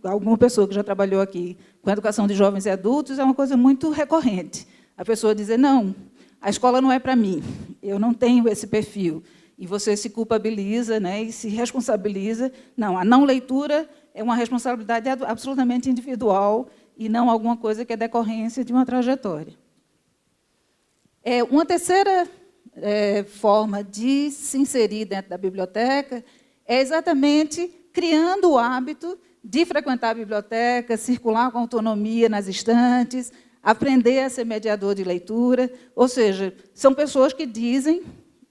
alguma pessoa que já trabalhou aqui com educação de jovens e adultos, é uma coisa muito recorrente. A pessoa dizer, não, a escola não é para mim, eu não tenho esse perfil. E você se culpabiliza, né, e se responsabiliza. Não, a não leitura é uma responsabilidade absolutamente individual e não alguma coisa que é decorrência de uma trajetória. Uma terceira forma de se inserir dentro da biblioteca é exatamente criando o hábito de frequentar a biblioteca, circular com autonomia nas estantes, aprender a ser mediador de leitura. Ou seja, são pessoas que dizem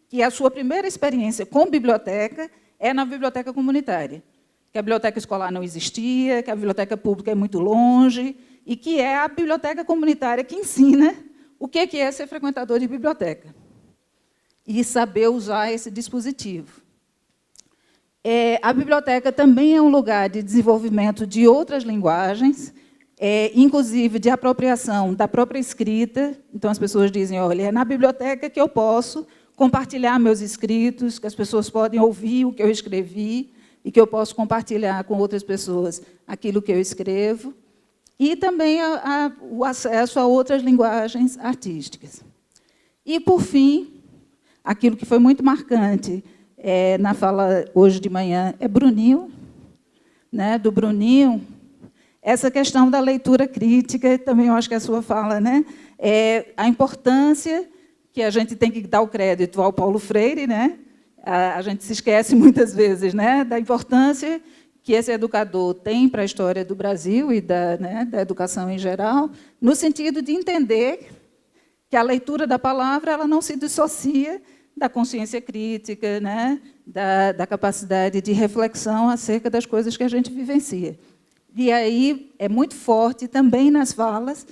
que a sua primeira experiência com biblioteca é na biblioteca comunitária, que a biblioteca escolar não existia, que a biblioteca pública é muito longe, e que é a biblioteca comunitária que ensina o que é ser frequentador de biblioteca e saber usar esse dispositivo. A biblioteca também é um lugar de desenvolvimento de outras linguagens, inclusive de apropriação da própria escrita. Então, as pessoas dizem, olha, é na biblioteca que eu posso compartilhar meus escritos, que as pessoas podem ouvir o que eu escrevi e que eu posso compartilhar com outras pessoas aquilo que eu escrevo, e também o acesso a outras linguagens artísticas. E, por fim, aquilo que foi muito marcante na fala hoje de manhã é Bruninho, né, do Bruninho, essa questão da leitura crítica, também eu acho que é a sua fala, né, a importância que a gente tem que dar o crédito ao Paulo Freire, né, a gente se esquece muitas vezes, né, da importância que esse educador tem para a história do Brasil e da educação em geral, no sentido de entender que a leitura da palavra ela não se dissocia da consciência crítica, né, da capacidade de reflexão acerca das coisas que a gente vivencia. E aí é muito forte também nas falas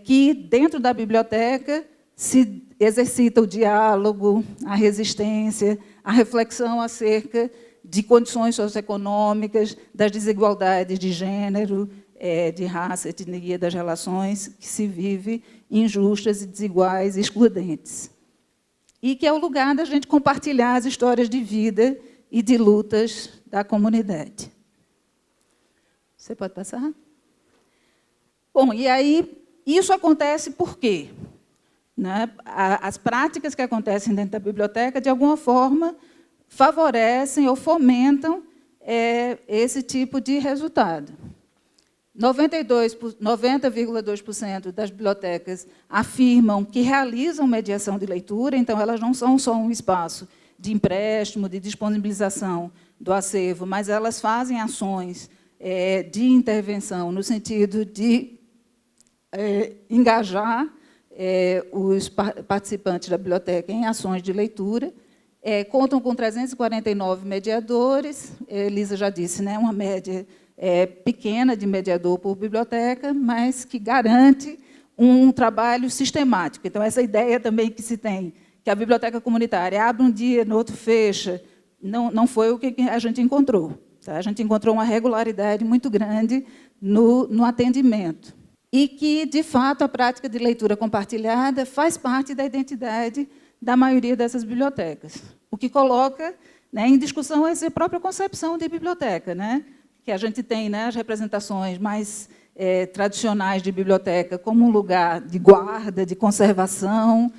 que, dentro da biblioteca, se exercita o diálogo, a resistência, a reflexão acerca de condições socioeconômicas, das desigualdades de gênero, de raça, etnia, das relações que se vive injustas e desiguais e excludentes. E que é o lugar da gente compartilhar as histórias de vida e de lutas da comunidade. Você pode passar? Bom, e aí, isso acontece por quê? Né? As práticas que acontecem dentro da biblioteca, de alguma forma, favorecem ou fomentam esse tipo de resultado. 90,2% das bibliotecas afirmam que realizam mediação de leitura, então elas não são só um espaço de empréstimo, de disponibilização do acervo, mas elas fazem ações de intervenção no sentido de engajar os participantes da biblioteca em ações de leitura. Contam com 349 mediadores, Elisa já disse, né, uma média pequena de mediador por biblioteca, mas que garante um trabalho sistemático. Então, essa ideia também que se tem, que a biblioteca comunitária abre um dia, no outro fecha, não foi o que a gente encontrou. Tá? A gente encontrou uma regularidade muito grande no atendimento. E que, de fato, a prática de leitura compartilhada faz parte da identidade da maioria dessas bibliotecas, o que coloca, né, em discussão essa própria concepção de biblioteca, né, que a gente tem, né, as representações mais tradicionais de biblioteca como um lugar de guarda, de conservação,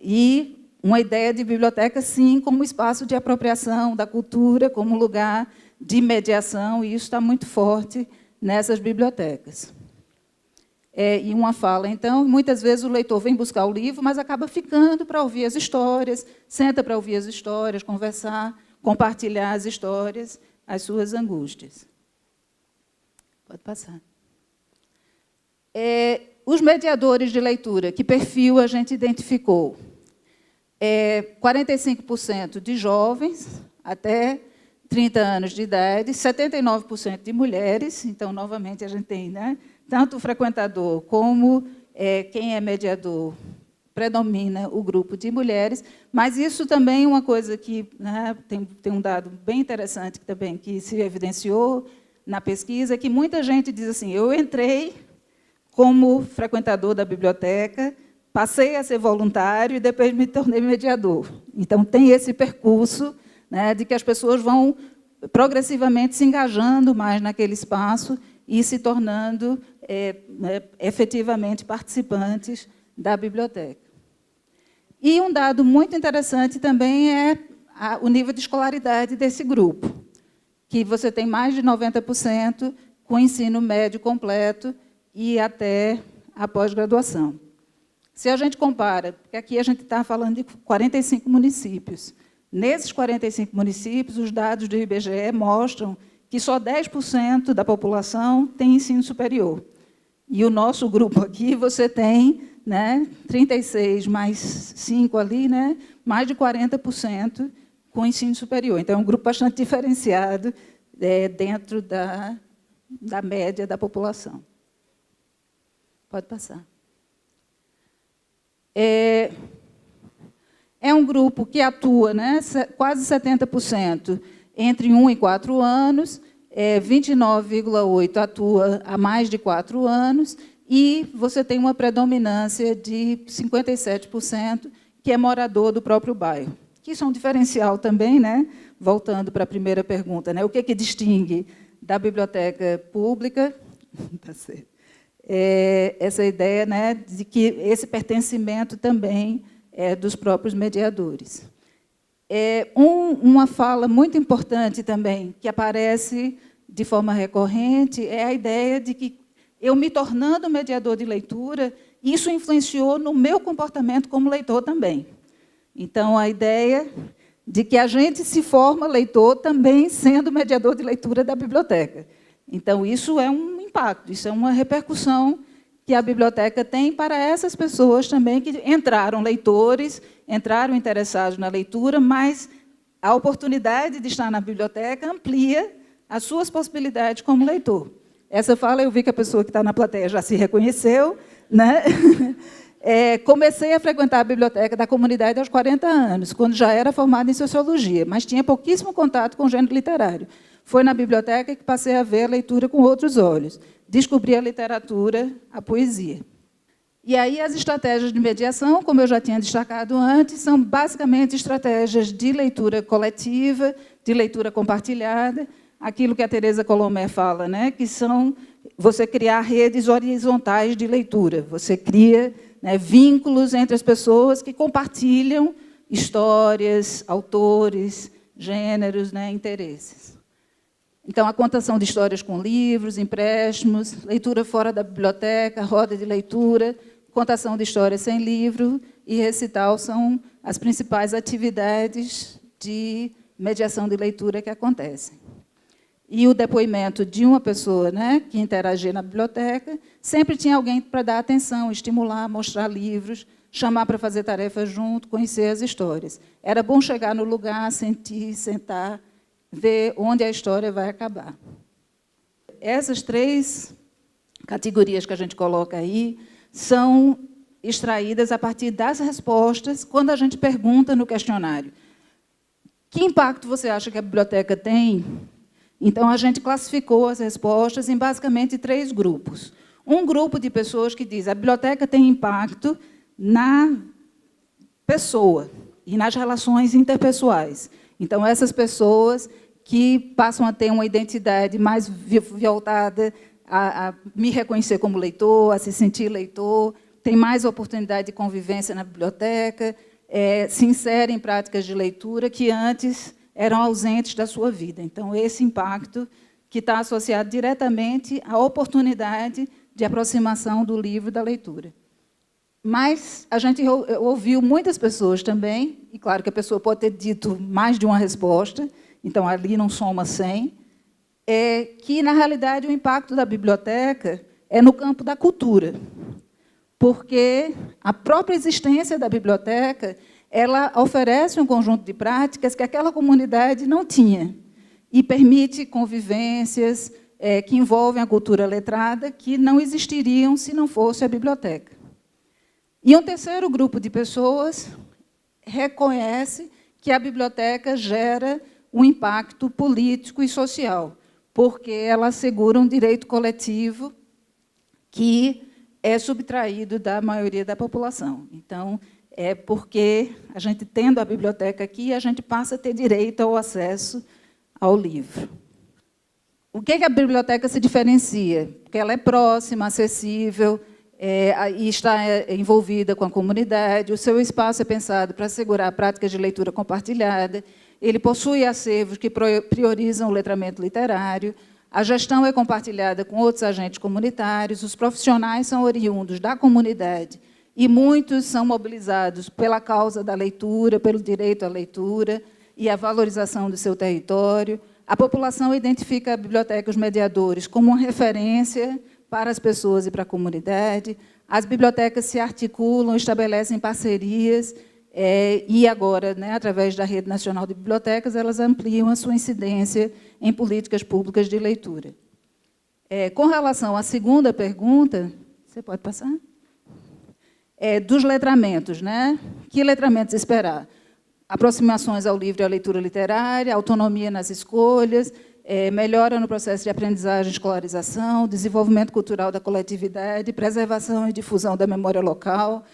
e uma ideia de biblioteca, sim, como espaço de apropriação da cultura, como lugar de mediação, e isso está muito forte nessas bibliotecas. E uma fala, então, muitas vezes o leitor vem buscar o livro, mas acaba ficando para ouvir as histórias, senta para ouvir as histórias, conversar, compartilhar as histórias, as suas angústias. Pode passar. Os mediadores de leitura, que perfil a gente identificou? 45% de jovens, até 30 anos de idade, 79% de mulheres, então, novamente, a gente tem, né, tanto o frequentador como quem é mediador predomina o grupo de mulheres, mas isso também é uma coisa que, né, tem um dado bem interessante também que se evidenciou na pesquisa, que muita gente diz assim, eu entrei como frequentador da biblioteca, passei a ser voluntário e depois me tornei mediador. Então, tem esse percurso, né, de que as pessoas vão progressivamente se engajando mais naquele espaço e se tornando efetivamente participantes da biblioteca. E um dado muito interessante também é o nível de escolaridade desse grupo, que você tem mais de 90% com ensino médio completo e até a pós-graduação. Se a gente compara, porque aqui a gente está falando de 45 municípios, nesses 45 municípios, os dados do IBGE mostram que só 10% da população tem ensino superior. E o nosso grupo aqui, você tem, né, 36 mais 5 ali, né, mais de 40% com ensino superior. Então, é um grupo bastante diferenciado dentro da média da população. Pode passar. É um grupo que atua, né, quase 70% entre 1 e 4 anos, 29,8% atua há mais de 4 anos, e você tem uma predominância de 57%, que é morador do próprio bairro. Que isso é um diferencial também, né? Voltando para a primeira pergunta, né? O que distingue da biblioteca pública? Tá certo. Essa ideia, né, de que esse pertencimento também é dos próprios mediadores. Uma fala muito importante também, que aparece de forma recorrente, é a ideia de que eu me tornando mediador de leitura, isso influenciou no meu comportamento como leitor também. Então, a ideia de que a gente se forma leitor também sendo mediador de leitura da biblioteca. Então, isso é um impacto, isso é uma repercussão que a biblioteca tem para essas pessoas também que entraram leitores, entraram interessados na leitura, mas a oportunidade de estar na biblioteca amplia as suas possibilidades como leitor. Essa fala, eu vi que a pessoa que está na plateia já se reconheceu, né? Comecei a frequentar a biblioteca da comunidade aos 40 anos, quando já era formada em Sociologia, mas tinha pouquíssimo contato com o gênero literário. Foi na biblioteca que passei a ver a leitura com outros olhos. Descobri a literatura, a poesia. E aí as estratégias de mediação, como eu já tinha destacado antes, são basicamente estratégias de leitura coletiva, de leitura compartilhada, aquilo que a Teresa Colomé fala, né, que são você criar redes horizontais de leitura, você cria, né, vínculos entre as pessoas que compartilham histórias, autores, gêneros, né, interesses. Então, a contação de histórias com livros, empréstimos, leitura fora da biblioteca, roda de leitura, contação de histórias sem livro e recital são as principais atividades de mediação de leitura que acontecem. E o depoimento de uma pessoa, né, que interagia na biblioteca, sempre tinha alguém para dar atenção, estimular, mostrar livros, chamar para fazer tarefas junto, conhecer as histórias. Era bom chegar no lugar, sentir, sentar, ver onde a história vai acabar. Essas 3 categorias que a gente coloca aí são extraídas a partir das respostas quando a gente pergunta no questionário. Que impacto você acha que a biblioteca tem? Então, a gente classificou as respostas em basicamente 3 grupos. Um grupo de pessoas que diz que a biblioteca tem impacto na pessoa e nas relações interpessoais. Então, essas pessoas que passam a ter uma identidade mais voltada a me reconhecer como leitor, a se sentir leitor, têm mais oportunidade de convivência na biblioteca, se inserem em práticas de leitura que antes eram ausentes da sua vida. Então, esse impacto que está associado diretamente à oportunidade de aproximação do livro da leitura. Mas a gente ouviu muitas pessoas também, e claro que a pessoa pode ter dito mais de uma resposta, então ali não soma 100, que, na realidade, o impacto da biblioteca é no campo da cultura, porque a própria existência da biblioteca ela oferece um conjunto de práticas que aquela comunidade não tinha e permite convivências que envolvem a cultura letrada que não existiriam se não fosse a biblioteca. E um terceiro grupo de pessoas reconhece que a biblioteca gera um impacto político e social, porque ela assegura um direito coletivo que é subtraído da maioria da população. Então, é porque a gente, tendo a biblioteca aqui, a gente passa a ter direito ao acesso ao livro. O que a biblioteca se diferencia? Porque ela é próxima, acessível, e está envolvida com a comunidade, o seu espaço é pensado para assegurar práticas de leitura compartilhada, ele possui acervos que priorizam o letramento literário, a gestão é compartilhada com outros agentes comunitários, os profissionais são oriundos da comunidade e muitos são mobilizados pela causa da leitura, pelo direito à leitura e a valorização do seu território. A população identifica a biblioteca e os mediadores como uma referência para as pessoas e para a comunidade. As bibliotecas se articulam, estabelecem parcerias e agora, através da Rede Nacional de Bibliotecas, elas ampliam a sua incidência em políticas públicas de leitura. Com relação à segunda pergunta, você pode passar? Dos letramentos, Que letramentos esperar? Aproximações ao livro e à leitura literária, autonomia nas escolhas, melhora no processo de aprendizagem e escolarização, desenvolvimento cultural da coletividade, preservação e difusão da memória local,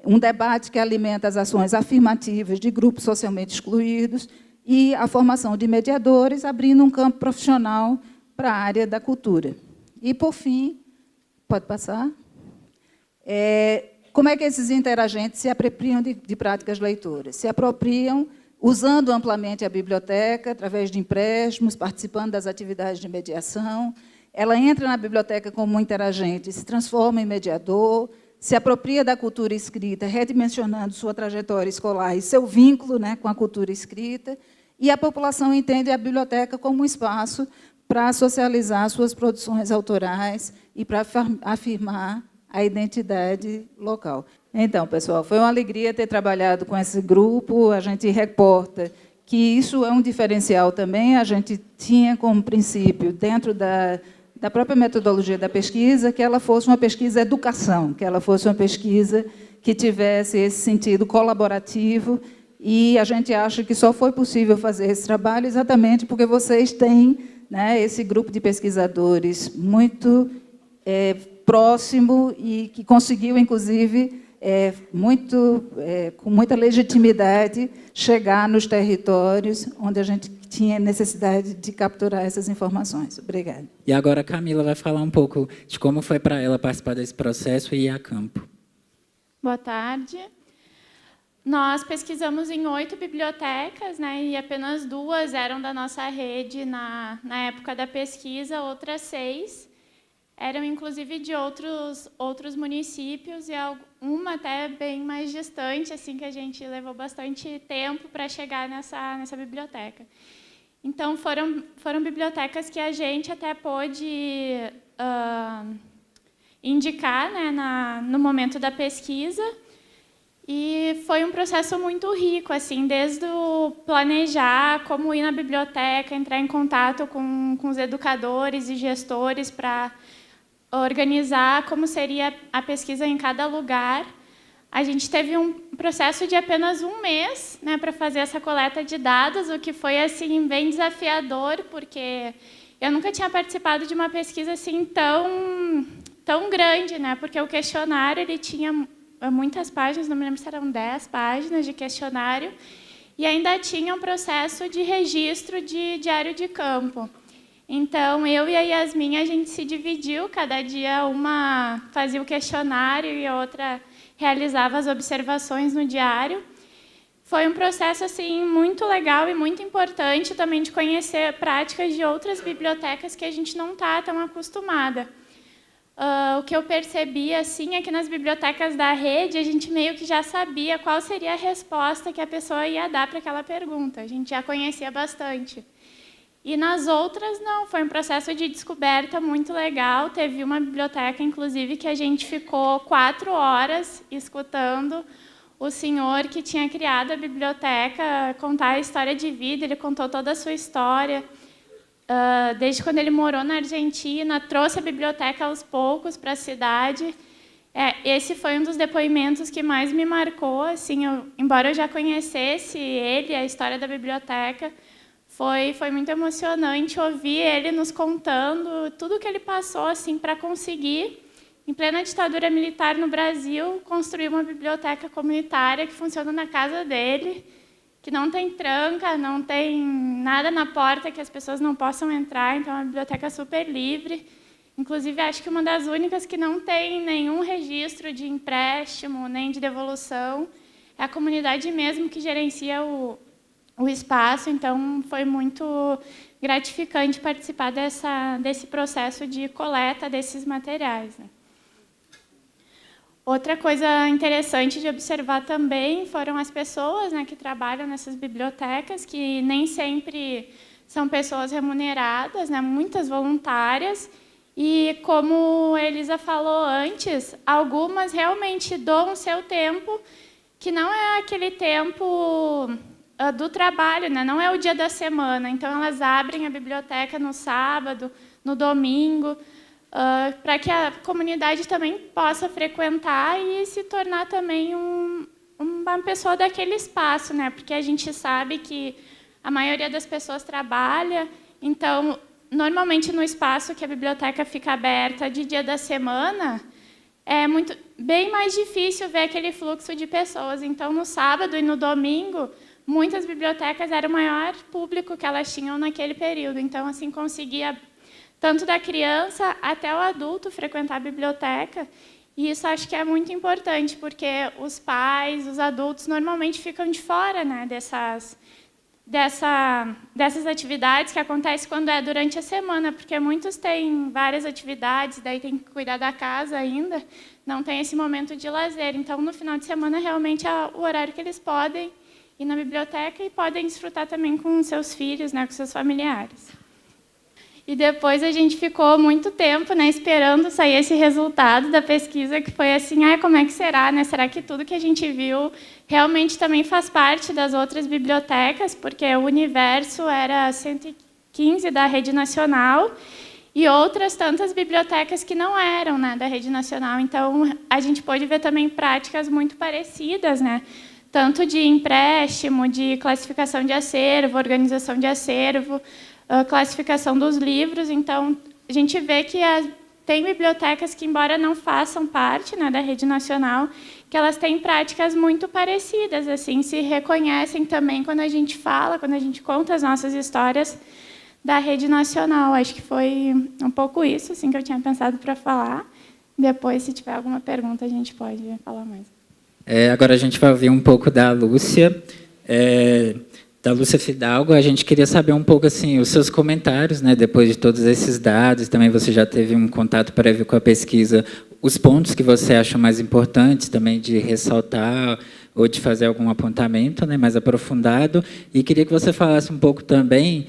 um debate que alimenta as ações afirmativas de grupos socialmente excluídos e a formação de mediadores, abrindo um campo profissional para a área da cultura. E, por fim, pode passar? Como é que esses interagentes se apropriam de práticas leitoras? Se apropriam usando amplamente a biblioteca, através de empréstimos, participando das atividades de mediação. Ela entra na biblioteca como interagente, se transforma em mediador, se apropria da cultura escrita, redimensionando sua trajetória escolar e seu vínculo com a cultura escrita, e a população entende a biblioteca como um espaço para socializar suas produções autorais e para afirmar a identidade local. Então, pessoal, foi uma alegria ter trabalhado com esse grupo. A gente reporta que isso é um diferencial também. A gente tinha como princípio, dentro da própria metodologia da pesquisa, que ela fosse uma pesquisa educação, que ela fosse uma pesquisa que tivesse esse sentido colaborativo, e a gente acha que só foi possível fazer esse trabalho exatamente porque vocês têm esse grupo de pesquisadores muito próximo e que conseguiu, inclusive, com muita legitimidade, chegar nos territórios onde a gente tinha necessidade de capturar essas informações. Obrigada. E agora a Camila vai falar um pouco de como foi para ela participar desse processo e ir a campo. Boa tarde. Nós pesquisamos em 8 bibliotecas, e apenas 2 eram da nossa rede na época da pesquisa, outras 6 eram, inclusive, de outros municípios, e uma até bem mais distante, assim, que a gente levou bastante tempo para chegar nessa biblioteca. Então, foram bibliotecas que a gente até pôde indicar no momento da pesquisa, e foi um processo muito rico, assim, desde o planejar como ir na biblioteca, entrar em contato com os educadores e gestores para organizar como seria a pesquisa em cada lugar. A gente teve um processo de apenas 1 mês para fazer essa coleta de dados, o que foi assim, bem desafiador, porque eu nunca tinha participado de uma pesquisa assim, tão grande, porque o questionário ele tinha muitas páginas, não me lembro se eram 10 páginas de questionário, e ainda tinha um processo de registro de diário de campo. Então, eu e a Yasmin, a gente se dividiu, cada dia uma fazia o questionário e a outra realizava as observações no diário. Foi um processo assim, muito legal e muito importante também de conhecer práticas de outras bibliotecas que a gente não está tão acostumada. O que eu percebi assim, é que nas bibliotecas da rede, a gente meio que já sabia qual seria a resposta que a pessoa ia dar para aquela pergunta. A gente já conhecia bastante. E nas outras, não. Foi um processo de descoberta muito legal. Teve uma biblioteca, inclusive, que a gente ficou 4 horas escutando o senhor que tinha criado a biblioteca contar a história de vida. Ele contou toda a sua história. Desde quando ele morou na Argentina, trouxe a biblioteca aos poucos para a cidade. Esse foi um dos depoimentos que mais me marcou. Assim, embora eu já conhecesse ele, a história da biblioteca, foi muito emocionante ouvir ele nos contando tudo o que ele passou assim, para conseguir, em plena ditadura militar no Brasil, construir uma biblioteca comunitária que funciona na casa dele, que não tem tranca, não tem nada na porta que as pessoas não possam entrar, então é uma biblioteca super livre. Inclusive, acho que uma das únicas que não tem nenhum registro de empréstimo, nem de devolução. É a comunidade mesmo que gerencia o espaço, então foi muito gratificante participar desse processo de coleta desses materiais, né? Outra coisa interessante de observar também foram as pessoas, né, que trabalham nessas bibliotecas, que nem sempre são pessoas remuneradas, né, muitas voluntárias, e como a Elisa falou antes, algumas realmente doam o seu tempo, que não é aquele tempo do trabalho, né, não é o dia da semana, então elas abrem a biblioteca no sábado, no domingo, para que a comunidade também possa frequentar e se tornar também uma pessoa daquele espaço, né? Porque a gente sabe que a maioria das pessoas trabalha, então, normalmente no espaço que a biblioteca fica aberta de dia da semana, é bem mais difícil ver aquele fluxo de pessoas. Então, no sábado e no domingo, muitas bibliotecas eram o maior público que elas tinham naquele período. Então, assim, conseguia tanto da criança até o adulto frequentar a biblioteca. E isso acho que é muito importante, porque os pais, os adultos, normalmente ficam de fora, né, dessas atividades que acontecem quando é durante a semana, porque muitos têm várias atividades, daí tem que cuidar da casa ainda, não tem esse momento de lazer. Então, no final de semana, realmente é o horário que eles podem ir na biblioteca e podem desfrutar também com seus filhos, né, com seus familiares. E depois a gente ficou muito tempo, né, esperando sair esse resultado da pesquisa, que foi assim, como é que será, né? Será que tudo que a gente viu realmente também faz parte das outras bibliotecas? Porque o Universo era 115 da Rede Nacional e outras tantas bibliotecas que não eram, né, da Rede Nacional. Então, a gente pôde ver também práticas muito parecidas, né? Tanto de empréstimo, de classificação de acervo, organização de acervo, a classificação dos livros. Então, a gente vê que tem bibliotecas que, embora não façam parte, né, da Rede Nacional, que elas têm práticas muito parecidas, assim, se reconhecem também quando a gente fala, quando a gente conta as nossas histórias da Rede Nacional. Acho que foi um pouco isso assim, que eu tinha pensado para falar. Depois, se tiver alguma pergunta, a gente pode falar mais. Agora a gente vai ouvir um pouco da Lúcia. Da Lúcia Fidalgo, a gente queria saber um pouco assim os seus comentários, né, depois de todos esses dados. Também você já teve um contato prévio com a pesquisa, os pontos que você acha mais importantes também de ressaltar ou de fazer algum apontamento, né, mais aprofundado. E queria que você falasse um pouco também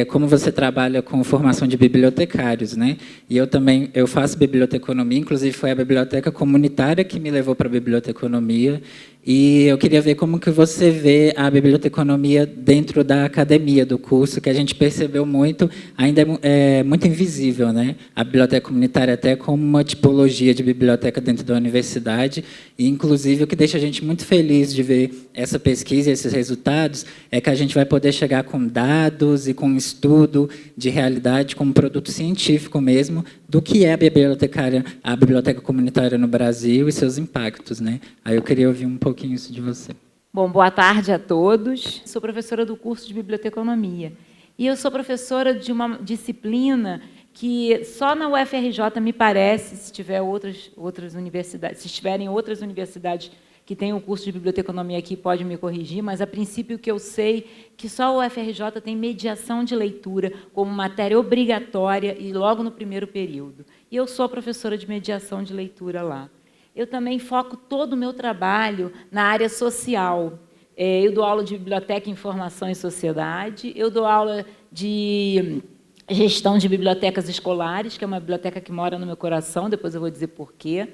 como você trabalha com formação de bibliotecários, né? E eu faço biblioteconomia, inclusive foi a biblioteca comunitária que me levou para a biblioteconomia. E eu queria ver como que você vê a biblioteconomia dentro da academia do curso, que a gente percebeu muito, ainda é muito invisível, né? A biblioteca comunitária até como uma tipologia de biblioteca dentro da universidade, e inclusive o que deixa a gente muito feliz de ver essa pesquisa e esses resultados é que a gente vai poder chegar com dados e com um estudo de realidade, com um produto científico mesmo, do que é a biblioteca comunitária no Brasil e seus impactos, né? Aí eu queria ouvir um pouquinho isso de você. Bom, boa tarde a todos. Sou professora do curso de biblioteconomia. E eu sou professora de uma disciplina que só na UFRJ, me parece, se tiver outras universidades, se estiverem outras universidades que têm o curso de biblioteconomia aqui, pode me corrigir, mas, a princípio, o que eu sei que só a UFRJ tem mediação de leitura como matéria obrigatória e logo no primeiro período. E eu sou professora de mediação de leitura lá. Eu também foco todo o meu trabalho na área social. Eu dou aula de biblioteca, informação e sociedade, eu dou aula de gestão de bibliotecas escolares, que é uma biblioteca que mora no meu coração, depois eu vou dizer por quê.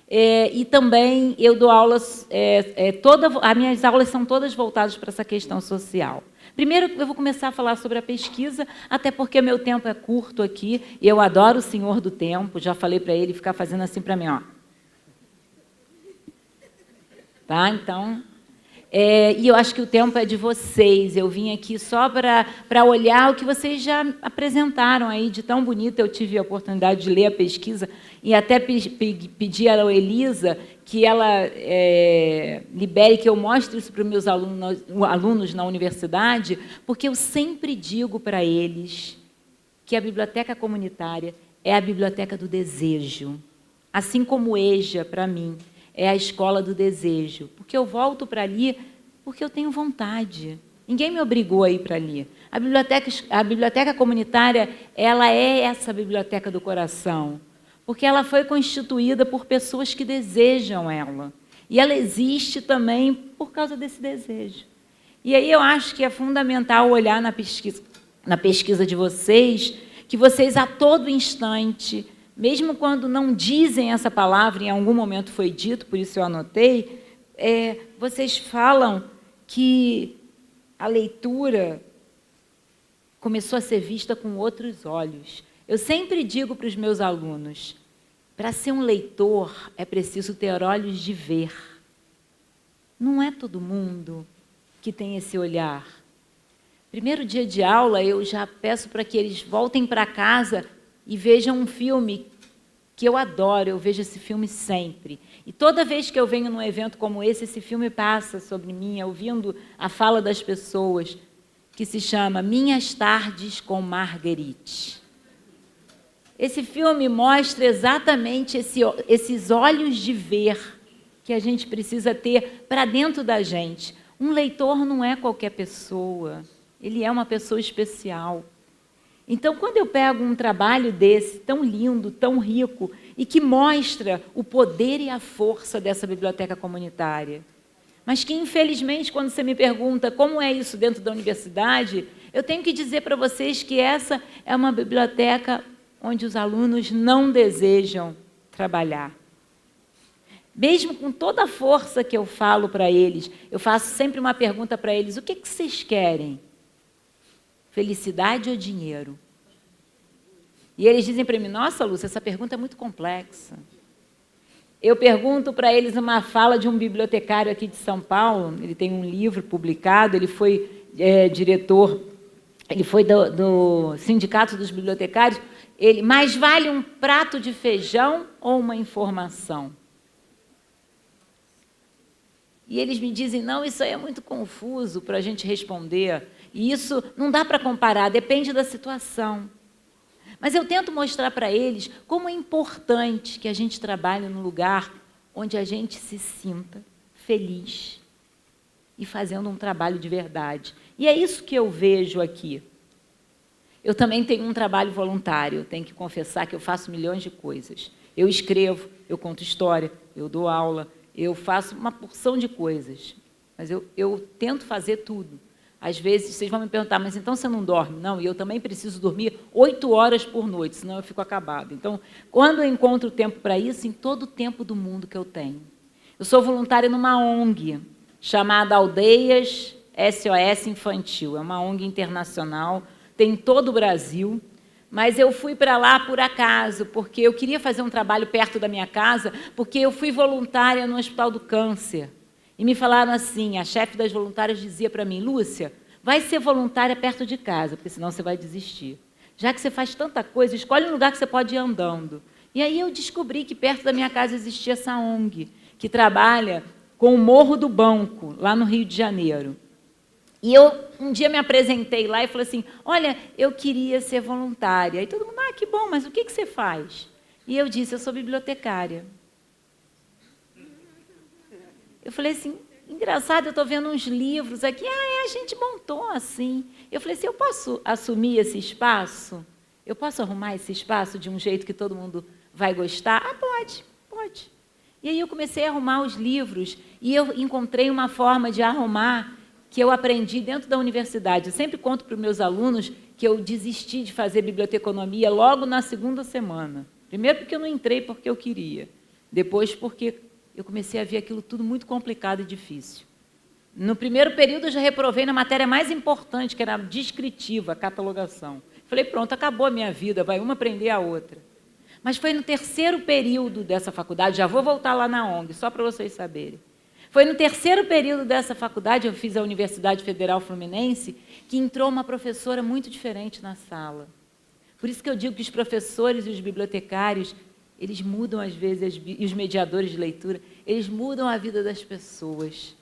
E também eu dou aulas, as minhas aulas são todas voltadas para essa questão social. Primeiro, eu vou começar a falar sobre a pesquisa, até porque meu tempo é curto aqui, e eu adoro o senhor do tempo, já falei para ele ficar fazendo assim para mim, ó. tá? Então, e eu acho que o tempo é de vocês. Eu vim aqui só para olhar o que vocês já apresentaram aí de tão bonito. Eu tive a oportunidade de ler a pesquisa e até pedi a Elisa que ela libere, que eu mostre isso para os meus alunos na universidade, porque eu sempre digo para eles que a biblioteca comunitária é a biblioteca do desejo, assim como o EJA, para mim, é a escola do desejo, porque eu volto para ali porque eu tenho vontade. Ninguém me obrigou a ir para ali. A biblioteca comunitária, ela é essa biblioteca do coração, porque ela foi constituída por pessoas que desejam ela. E ela existe também por causa desse desejo. E aí eu acho que é fundamental olhar na pesquisa de vocês, que vocês a todo instante, mesmo quando não dizem essa palavra, em algum momento foi dito, por isso eu anotei, vocês falam que a leitura começou a ser vista com outros olhos. Eu sempre digo para os meus alunos, para ser um leitor é preciso ter olhos de ver. Não é todo mundo que tem esse olhar. Primeiro dia de aula, eu já peço para que eles voltem para casa e vejam um filme que eu adoro, eu vejo esse filme sempre. E toda vez que eu venho num evento como esse filme passa sobre mim, ouvindo a fala das pessoas, que se chama Minhas Tardes com Marguerite. Esse filme mostra exatamente esses olhos de ver que a gente precisa ter para dentro da gente. Um leitor não é qualquer pessoa, ele é uma pessoa especial. Então, quando eu pego um trabalho desse, tão lindo, tão rico, e que mostra o poder e a força dessa biblioteca comunitária, mas que, infelizmente, quando você me pergunta como é isso dentro da universidade, eu tenho que dizer para vocês que essa é uma biblioteca onde os alunos não desejam trabalhar. Mesmo com toda a força que eu falo para eles, eu faço sempre uma pergunta para eles, o que vocês querem? Felicidade ou dinheiro? E eles dizem para mim, nossa, Lúcia, essa pergunta é muito complexa. Eu pergunto para eles uma fala de um bibliotecário aqui de São Paulo, ele tem um livro publicado, ele foi diretor, ele foi do Sindicato dos Bibliotecários, mais vale um prato de feijão ou uma informação? E eles me dizem, não, isso aí é muito confuso para a gente responder, e isso não dá para comparar, depende da situação. Mas eu tento mostrar para eles como é importante que a gente trabalhe num lugar onde a gente se sinta feliz e fazendo um trabalho de verdade. E é isso que eu vejo aqui. Eu também tenho um trabalho voluntário, eu tenho que confessar que eu faço milhões de coisas. Eu escrevo, eu conto história, eu dou aula, eu faço uma porção de coisas, mas eu tento fazer tudo. Às vezes, vocês vão me perguntar, mas então você não dorme? Não, e eu também preciso dormir 8 horas por noite, senão eu fico acabada. Então, quando eu encontro tempo para isso, em todo o tempo do mundo que eu tenho. Eu sou voluntária numa ONG, chamada Aldeias SOS Infantil. É uma ONG internacional, tem em todo o Brasil, mas eu fui para lá por acaso, porque eu queria fazer um trabalho perto da minha casa, porque eu fui voluntária no Hospital do Câncer. E me falaram assim, a chefe das voluntárias dizia para mim, Lúcia, vai ser voluntária perto de casa, porque senão você vai desistir. Já que você faz tanta coisa, escolhe um lugar que você pode ir andando. E aí eu descobri que perto da minha casa existia essa ONG, que trabalha com o Morro do Banco, lá no Rio de Janeiro. E eu um dia me apresentei lá e falei assim, olha, eu queria ser voluntária. E todo mundo, que bom, mas o que você faz? E eu disse, eu sou bibliotecária. Eu falei assim, engraçado, eu estou vendo uns livros aqui, a gente montou assim. Eu falei assim, eu posso assumir esse espaço? Eu posso arrumar esse espaço de um jeito que todo mundo vai gostar? Pode. E aí eu comecei a arrumar os livros e eu encontrei uma forma de arrumar que eu aprendi dentro da universidade. Eu sempre conto para os meus alunos que eu desisti de fazer biblioteconomia logo na segunda semana. Primeiro porque eu não entrei porque eu queria. Depois porque eu comecei a ver aquilo tudo muito complicado e difícil. No primeiro período, eu já reprovei na matéria mais importante, que era a descritiva, a catalogação. Falei, pronto, acabou a minha vida, vai uma aprender a outra. Mas foi no terceiro período dessa faculdade, já vou voltar lá na ONG, só para vocês saberem. Foi no terceiro período dessa faculdade, eu fiz a Universidade Federal Fluminense, que entrou uma professora muito diferente na sala. Por isso que eu digo que os professores e os bibliotecários, eles mudam às vezes, e os mediadores de leitura, eles mudam a vida das pessoas.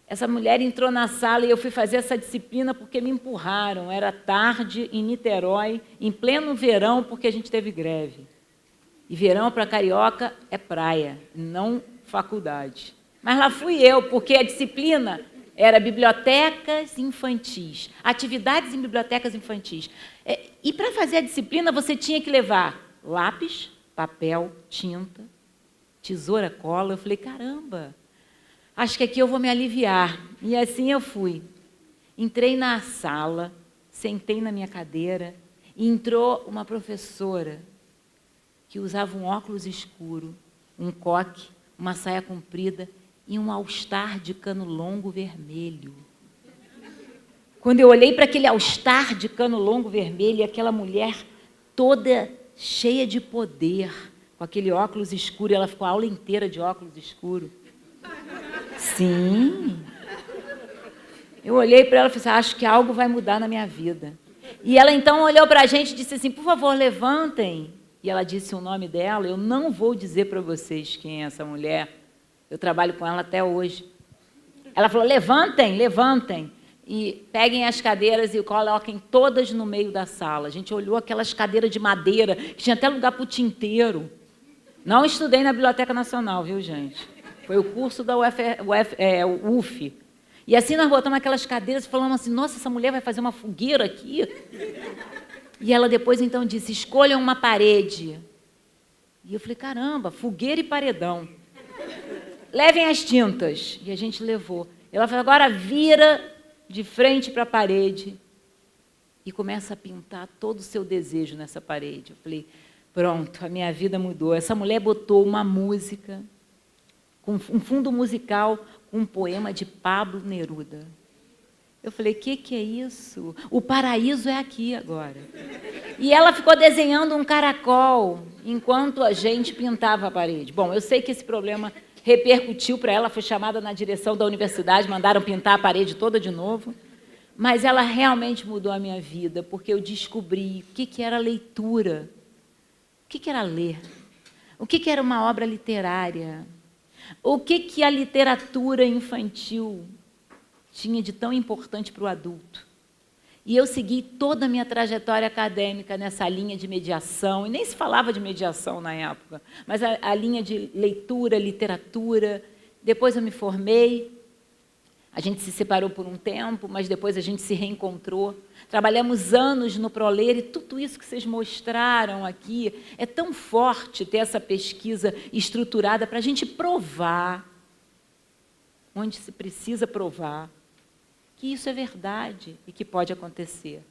Essa mulher entrou na sala e eu fui fazer essa disciplina porque me empurraram. Era tarde, em Niterói, em pleno verão, porque a gente teve greve. E verão para carioca é praia, não faculdade. Mas lá fui eu, porque a disciplina era bibliotecas infantis, atividades em bibliotecas infantis. E para fazer a disciplina, você tinha que levar lápis, papel, tinta, tesoura, cola. Eu falei, caramba, acho que aqui eu vou me aliviar. E assim eu fui. Entrei na sala, sentei na minha cadeira, e entrou uma professora que usava um óculos escuro, um coque, uma saia comprida e um all-star de cano longo vermelho. Quando eu olhei para aquele all-star de cano longo vermelho, aquela mulher toda cheia de poder, com aquele óculos escuro, ela ficou a aula inteira de óculos escuro. Sim. Eu olhei para ela e falei, acho que algo vai mudar na minha vida. E ela então olhou para a gente e disse assim, por favor, levantem. E ela disse o nome dela, eu não vou dizer para vocês quem é essa mulher, eu trabalho com ela até hoje. Ela falou, levantem, levantem, e peguem as cadeiras e coloquem todas no meio da sala. A gente olhou aquelas cadeiras de madeira, que tinha até lugar para o tinteiro. Não estudei na Biblioteca Nacional, viu, gente? Foi o curso da UF. E assim nós botamos aquelas cadeiras e falamos assim, nossa, essa mulher vai fazer uma fogueira aqui? E ela depois então disse, escolham uma parede. E eu falei, caramba, fogueira e paredão. Levem as tintas. E a gente levou. Ela falou, agora vira de frente para a parede e começa a pintar todo o seu desejo nessa parede. Eu falei, pronto, a minha vida mudou. Essa mulher botou uma música, com um fundo musical, com um poema de Pablo Neruda. Eu falei, o que é isso? O paraíso é aqui agora. E ela ficou desenhando um caracol, enquanto a gente pintava a parede. Bom, eu sei que esse problema repercutiu para ela, foi chamada na direção da universidade, mandaram pintar a parede toda de novo. Mas ela realmente mudou a minha vida, porque eu descobri o que era leitura, o que era ler, o que era uma obra literária, o que a literatura infantil tinha de tão importante para o adulto. E eu segui toda a minha trajetória acadêmica nessa linha de mediação, e nem se falava de mediação na época, mas a linha de leitura, literatura. Depois eu me formei, a gente se separou por um tempo, mas depois a gente se reencontrou. Trabalhamos anos no ProLer, e tudo isso que vocês mostraram aqui, é tão forte ter essa pesquisa estruturada para a gente provar, onde se precisa provar, que isso é verdade e que pode acontecer.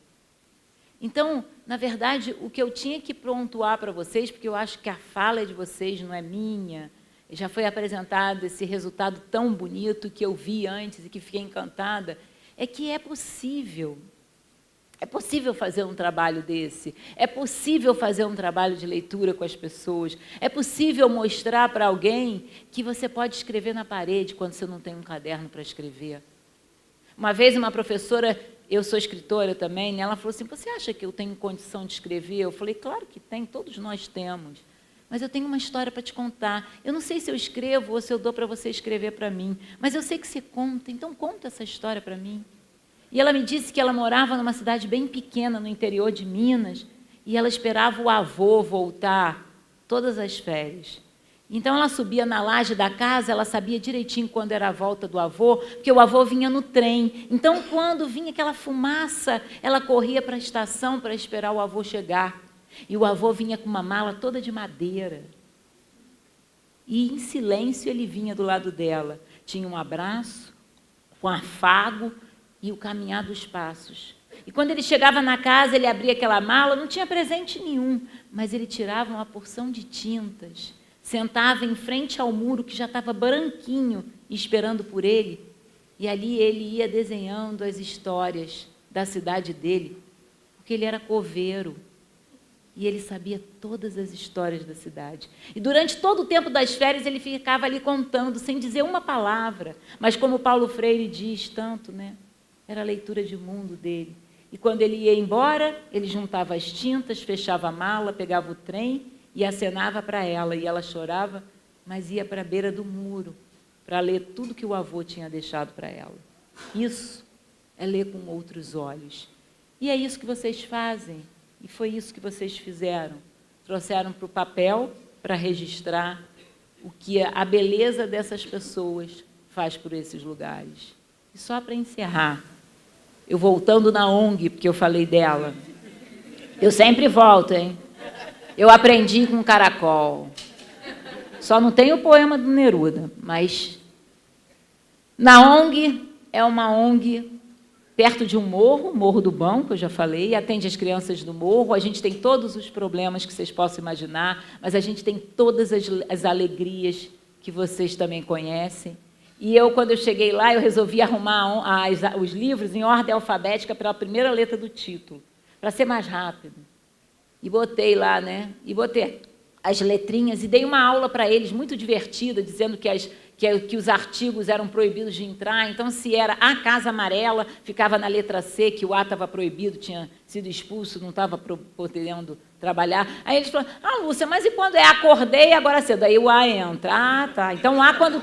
Então, na verdade, o que eu tinha que pontuar para vocês, porque eu acho que a fala é de vocês, não é minha, já foi apresentado esse resultado tão bonito que eu vi antes e que fiquei encantada, é que é possível. É possível fazer um trabalho desse, é possível fazer um trabalho de leitura com as pessoas, é possível mostrar para alguém que você pode escrever na parede quando você não tem um caderno para escrever. Uma vez uma professora, eu sou escritora também, né, ela falou assim, você acha que eu tenho condição de escrever? Eu falei, claro que tem, todos nós temos, mas eu tenho uma história para te contar. Eu não sei se eu escrevo ou se eu dou para você escrever para mim, mas eu sei que você conta, então conta essa história para mim. E ela me disse que ela morava numa cidade bem pequena, no interior de Minas, e ela esperava o avô voltar todas as férias. Então, ela subia na laje da casa, ela sabia direitinho quando era a volta do avô, porque o avô vinha no trem. Então, quando vinha aquela fumaça, ela corria para a estação para esperar o avô chegar. E o avô vinha com uma mala toda de madeira. E, em silêncio, ele vinha do lado dela. Tinha um abraço, um afago e o caminhar dos passos. E quando ele chegava na casa, ele abria aquela mala, não tinha presente nenhum, mas ele tirava uma porção de tintas, sentava em frente ao muro que já estava branquinho, esperando por ele, e ali ele ia desenhando as histórias da cidade dele, porque ele era coveiro. E ele sabia todas as histórias da cidade. E durante todo o tempo das férias, ele ficava ali contando, sem dizer uma palavra. Mas como Paulo Freire diz tanto, né? Era a leitura de mundo dele. E quando ele ia embora, ele juntava as tintas, fechava a mala, pegava o trem e acenava para ela. E ela chorava, mas ia para a beira do muro para ler tudo que o avô tinha deixado para ela. Isso é ler com outros olhos. E é isso que vocês fazem. E foi isso que vocês fizeram. Trouxeram para o papel para registrar o que a beleza dessas pessoas faz por esses lugares. E só para encerrar, eu voltando na ONG, porque eu falei dela, eu sempre volto, hein? Eu aprendi com Caracol. Só não tem o poema do Neruda, mas na ONG, é uma ONG perto de um morro, Morro do Bão, que eu já falei, atende as crianças do morro. A gente tem todos os problemas que vocês possam imaginar, mas a gente tem todas as alegrias que vocês também conhecem. E eu, quando eu cheguei lá, eu resolvi arrumar os livros em ordem alfabética pela primeira letra do título, para ser mais rápido. E botei lá, né? E botei as letrinhas e dei uma aula para eles, muito divertida, dizendo que os artigos eram proibidos de entrar. Então, se era a Casa Amarela, ficava na letra C, que o A estava proibido, tinha sido expulso, não estava podendo trabalhar. Aí eles falaram, Lúcia, mas e quando é acordei agora cedo? Aí o A entra. Ah, tá. Então, o A quando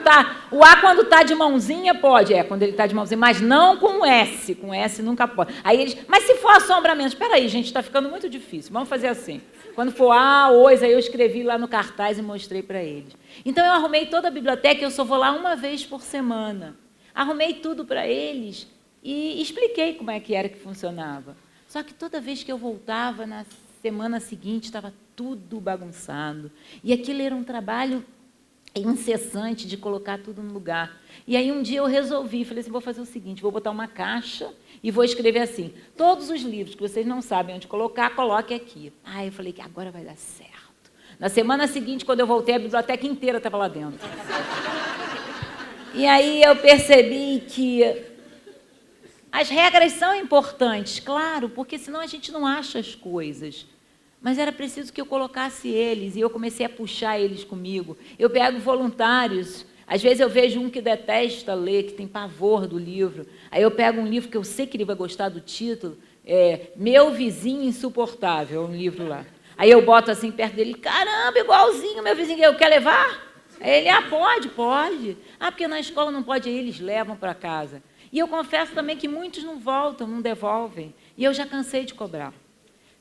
está de mãozinha, pode. Quando ele está de mãozinha, mas não com S. Com S nunca pode. Aí eles, mas se for assombramento? Espera aí, gente, está ficando muito difícil. Vamos fazer assim. Quando for hoje, aí eu escrevi lá no cartaz e mostrei para eles. Então, eu arrumei toda a biblioteca, eu só vou lá uma vez por semana. Arrumei tudo para eles e expliquei como é que era que funcionava. Só que toda vez que eu voltava, na semana seguinte, estava tudo bagunçado. E aquilo era um trabalho incessante de colocar tudo no lugar. E aí, um dia, eu resolvi, falei assim, vou fazer o seguinte, vou botar uma caixa e vou escrever assim, todos os livros que vocês não sabem onde colocar, coloque aqui. Aí eu falei que agora vai dar certo. Na semana seguinte, quando eu voltei, a biblioteca inteira estava lá dentro. E aí eu percebi que as regras são importantes, claro, porque senão a gente não acha as coisas. Mas era preciso que eu colocasse eles, e eu comecei a puxar eles comigo. Eu pego voluntários. Às vezes eu vejo um que detesta ler, que tem pavor do livro. Aí eu pego um livro que eu sei que ele vai gostar do título, Meu Vizinho Insuportável, um livro lá. Aí eu boto assim perto dele, caramba, igualzinho, meu vizinho, eu quer levar? Aí ele, pode. Porque na escola não pode, aí eles levam para casa. E eu confesso também que muitos não voltam, não devolvem. E eu já cansei de cobrar.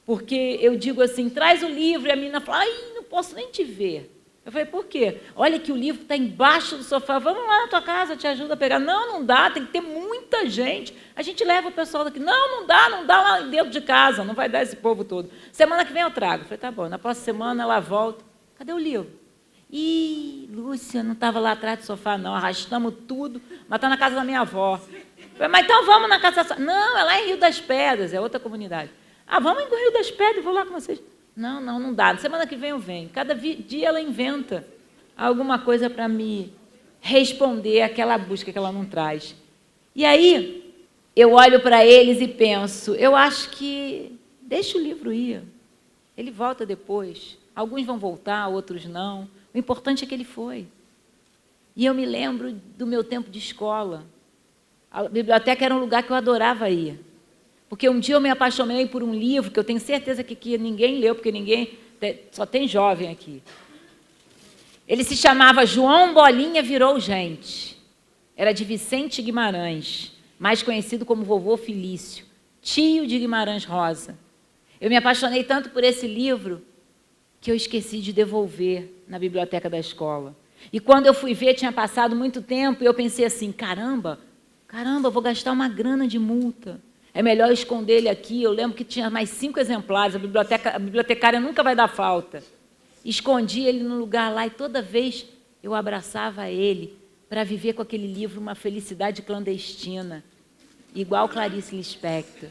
Porque eu digo assim, traz o livro, e a menina fala, não posso nem te ver. Eu falei, por quê? Olha que o livro está embaixo do sofá, vamos lá na tua casa, te ajuda a pegar. Não dá, tem que ter muita gente. A gente leva o pessoal daqui. Não dá lá dentro de casa, não vai dar esse povo todo. Semana que vem eu trago. Eu falei, tá bom, na próxima semana ela volta. Cadê o livro? Lúcia, não estava lá atrás do sofá, não, arrastamos tudo, mas está na casa da minha avó. Eu falei, mas então vamos na casa da... Não, é lá em Rio das Pedras, é outra comunidade. Vamos em Rio das Pedras, vou lá com vocês. Não dá. Semana que vem eu venho. Cada dia ela inventa alguma coisa para me responder àquela busca que ela não traz. E aí, eu olho para eles e penso, eu acho que deixa o livro ir. Ele volta depois. Alguns vão voltar, outros não. O importante é que ele foi. E eu me lembro do meu tempo de escola. A biblioteca era um lugar que eu adorava ir. Porque um dia eu me apaixonei por um livro que eu tenho certeza que aqui ninguém leu, porque só tem jovem aqui. Ele se chamava João Bolinha Virou Gente. Era de Vicente Guimarães, mais conhecido como Vovô Felício, tio de Guimarães Rosa. Eu me apaixonei tanto por esse livro que eu esqueci de devolver na biblioteca da escola. E quando eu fui ver, tinha passado muito tempo, e eu pensei assim, caramba, vou gastar uma grana de multa. É melhor esconder ele aqui. Eu lembro que tinha mais 5 exemplares, a bibliotecária nunca vai dar falta. Escondi ele no lugar lá e toda vez eu abraçava ele para viver com aquele livro uma felicidade clandestina, igual Clarice Lispector.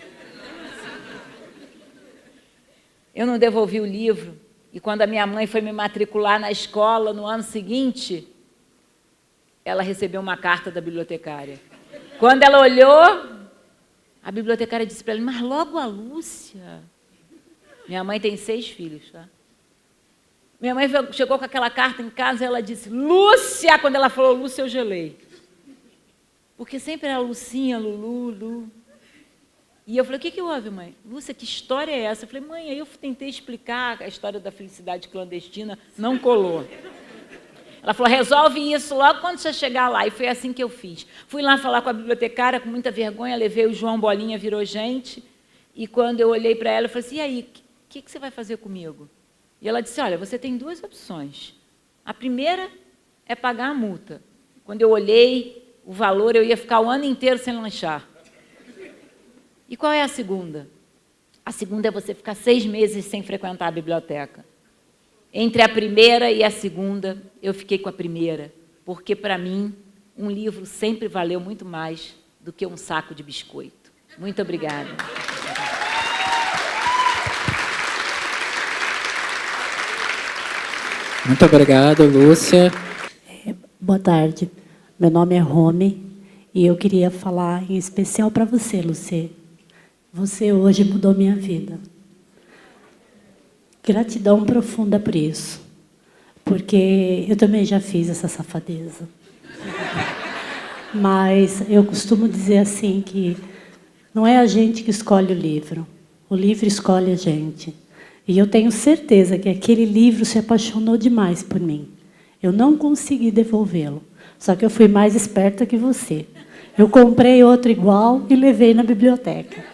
Eu não devolvi o livro e quando a minha mãe foi me matricular na escola no ano seguinte, ela recebeu uma carta da bibliotecária. Quando ela olhou, a bibliotecária disse para ela, mas logo a Lúcia. Minha mãe tem 6 filhos, tá? Minha mãe chegou com aquela carta em casa e ela disse, Lúcia! Quando ela falou Lúcia, eu gelei. Porque sempre era Lucinha, Lulu, Lu. E eu falei, o que houve, mãe? Lúcia, que história é essa? Eu falei, mãe, aí eu tentei explicar a história da felicidade clandestina, não colou. Ela falou, resolve isso logo quando você chegar lá. E foi assim que eu fiz. Fui lá falar com a bibliotecária, com muita vergonha, levei o João Bolinha, virou gente. E quando eu olhei para ela, eu falei assim, e aí, o que você vai fazer comigo? E ela disse, olha, você tem 2 opções. A primeira é pagar a multa. Quando eu olhei o valor, eu ia ficar o ano inteiro sem lanchar. E qual é a segunda? A segunda é você ficar 6 meses sem frequentar a biblioteca. Entre a primeira e a segunda, eu fiquei com a primeira, porque, para mim, um livro sempre valeu muito mais do que um saco de biscoito. Muito obrigada. Muito obrigado, Lúcia. Boa tarde. Meu nome é Rome e eu queria falar em especial para você, Lúcia. Você hoje mudou minha vida. Gratidão profunda por isso, porque eu também já fiz essa safadeza. Mas eu costumo dizer assim que não é a gente que escolhe o livro escolhe a gente. E eu tenho certeza que aquele livro se apaixonou demais por mim. Eu não consegui devolvê-lo, só que eu fui mais esperta que você. Eu comprei outro igual e levei na biblioteca.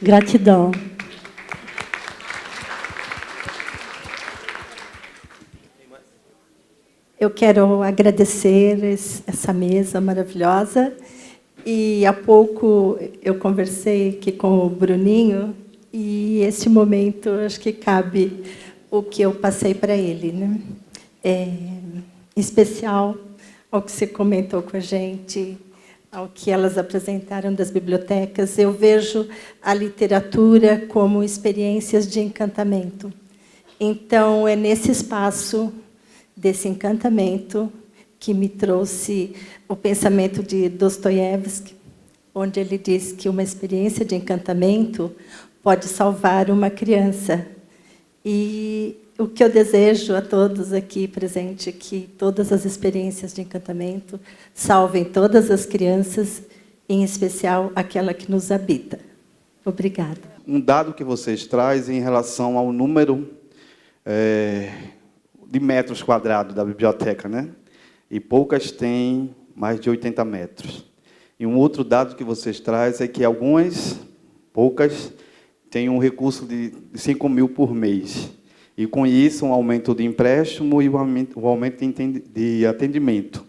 Gratidão. Eu quero agradecer essa mesa maravilhosa. E há pouco eu conversei aqui com o Bruninho, e esse momento acho que cabe o que eu passei para ele, né? Em especial ao que você comentou com a gente, ao que elas apresentaram das bibliotecas. Eu vejo a literatura como experiências de encantamento. Então, é nesse espaço desse encantamento que me trouxe o pensamento de Dostoiévski, onde ele diz que uma experiência de encantamento pode salvar uma criança. E o que eu desejo a todos aqui presentes é que todas as experiências de encantamento salvem todas as crianças, em especial aquela que nos habita. Obrigada. Um dado que vocês trazem em relação ao número de metros quadrados da biblioteca, né? E poucas têm mais de 80 metros. E um outro dado que vocês trazem é que poucas, têm um recurso de 5 mil por mês. E, com isso, um aumento de empréstimo e um aumento de atendimento.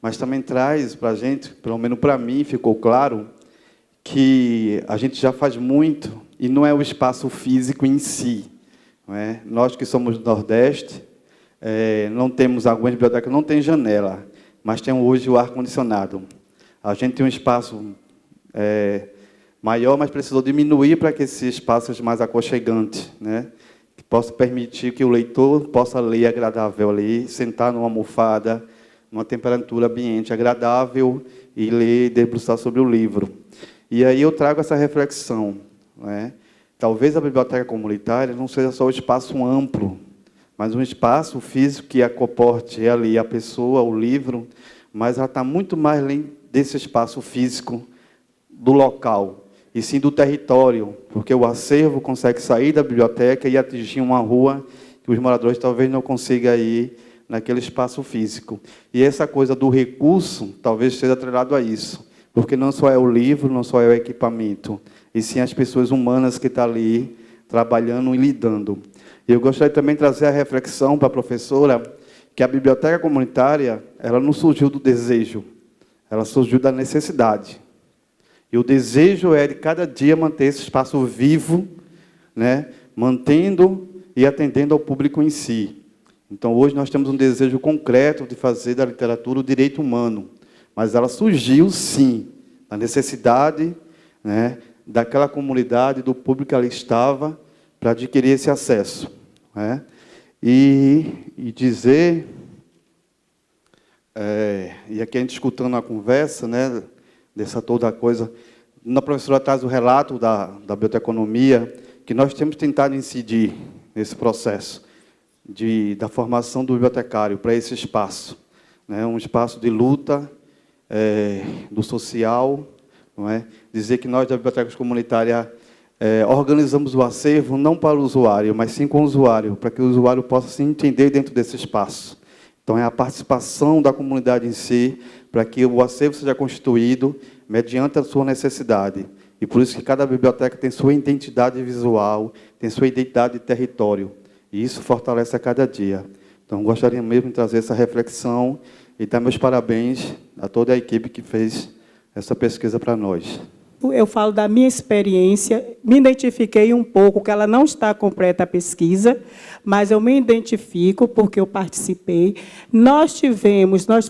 Mas também traz para a gente, pelo menos para mim, ficou claro, que a gente já faz muito, e não é o espaço físico em si. Não é? Nós que somos do Nordeste, não temos, algumas bibliotecas não tem janela, mas tem hoje o ar-condicionado. A gente tem um espaço maior, mas precisou diminuir para que esse espaço seja mais aconchegante, né? Que possa permitir que o leitor possa ler agradável ali, sentar numa almofada, numa temperatura ambiente agradável e ler e debruçar sobre o livro. E aí eu trago essa reflexão, né? Talvez a biblioteca comunitária não seja só um espaço amplo, mas um espaço físico que comporte ali a pessoa, o livro, mas ela está muito mais além desse espaço físico do local, e sim do território, porque o acervo consegue sair da biblioteca e atingir uma rua que os moradores talvez não consigam ir naquele espaço físico. E essa coisa do recurso talvez esteja atrelado a isso, porque não só é o livro, não só é o equipamento, e sim as pessoas humanas que estão ali trabalhando e lidando. Eu gostaria também de trazer a reflexão para a professora que a biblioteca comunitária ela não surgiu do desejo, ela surgiu da necessidade. E o desejo é de cada dia manter esse espaço vivo, né, mantendo e atendendo ao público em si. Então, hoje nós temos um desejo concreto de fazer da literatura o direito humano, mas ela surgiu, sim, da necessidade, né, daquela comunidade, do público que ali estava, para adquirir esse acesso, né? E dizer, e aqui a gente escutando a conversa, né, dessa toda coisa, a professora traz o relato da biblioteconomia, que nós temos tentado incidir nesse processo da formação do bibliotecário para esse espaço, né? Um espaço de luta, do social, não é? Dizer que nós, da Biblioteca Comunitária, organizamos o acervo não para o usuário, mas sim com o usuário, para que o usuário possa se entender dentro desse espaço. Então, é a participação da comunidade em si, para que o acervo seja constituído mediante a sua necessidade. E por isso que cada biblioteca tem sua identidade visual, tem sua identidade de território. E isso fortalece a cada dia. Então, gostaria mesmo de trazer essa reflexão e dar meus parabéns a toda a equipe que fez essa pesquisa para nós. Eu falo da minha experiência, me identifiquei um pouco, que ela não está completa a pesquisa, mas eu me identifico porque eu participei. Nós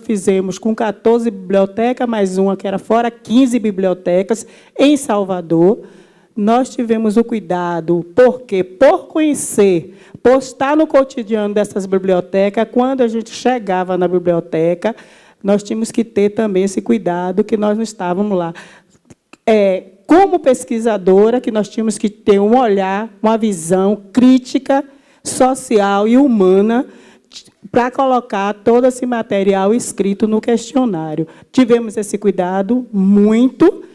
fizemos com 14 bibliotecas, mais uma que era fora, 15 bibliotecas em Salvador. Nós tivemos o cuidado, porque por conhecer, por estar no cotidiano dessas bibliotecas, quando a gente chegava na biblioteca, nós tínhamos que ter também esse cuidado que nós não estávamos lá. Como pesquisadora, que nós tínhamos que ter um olhar, uma visão crítica, social e humana para colocar todo esse material escrito no questionário. Tivemos esse cuidado muito.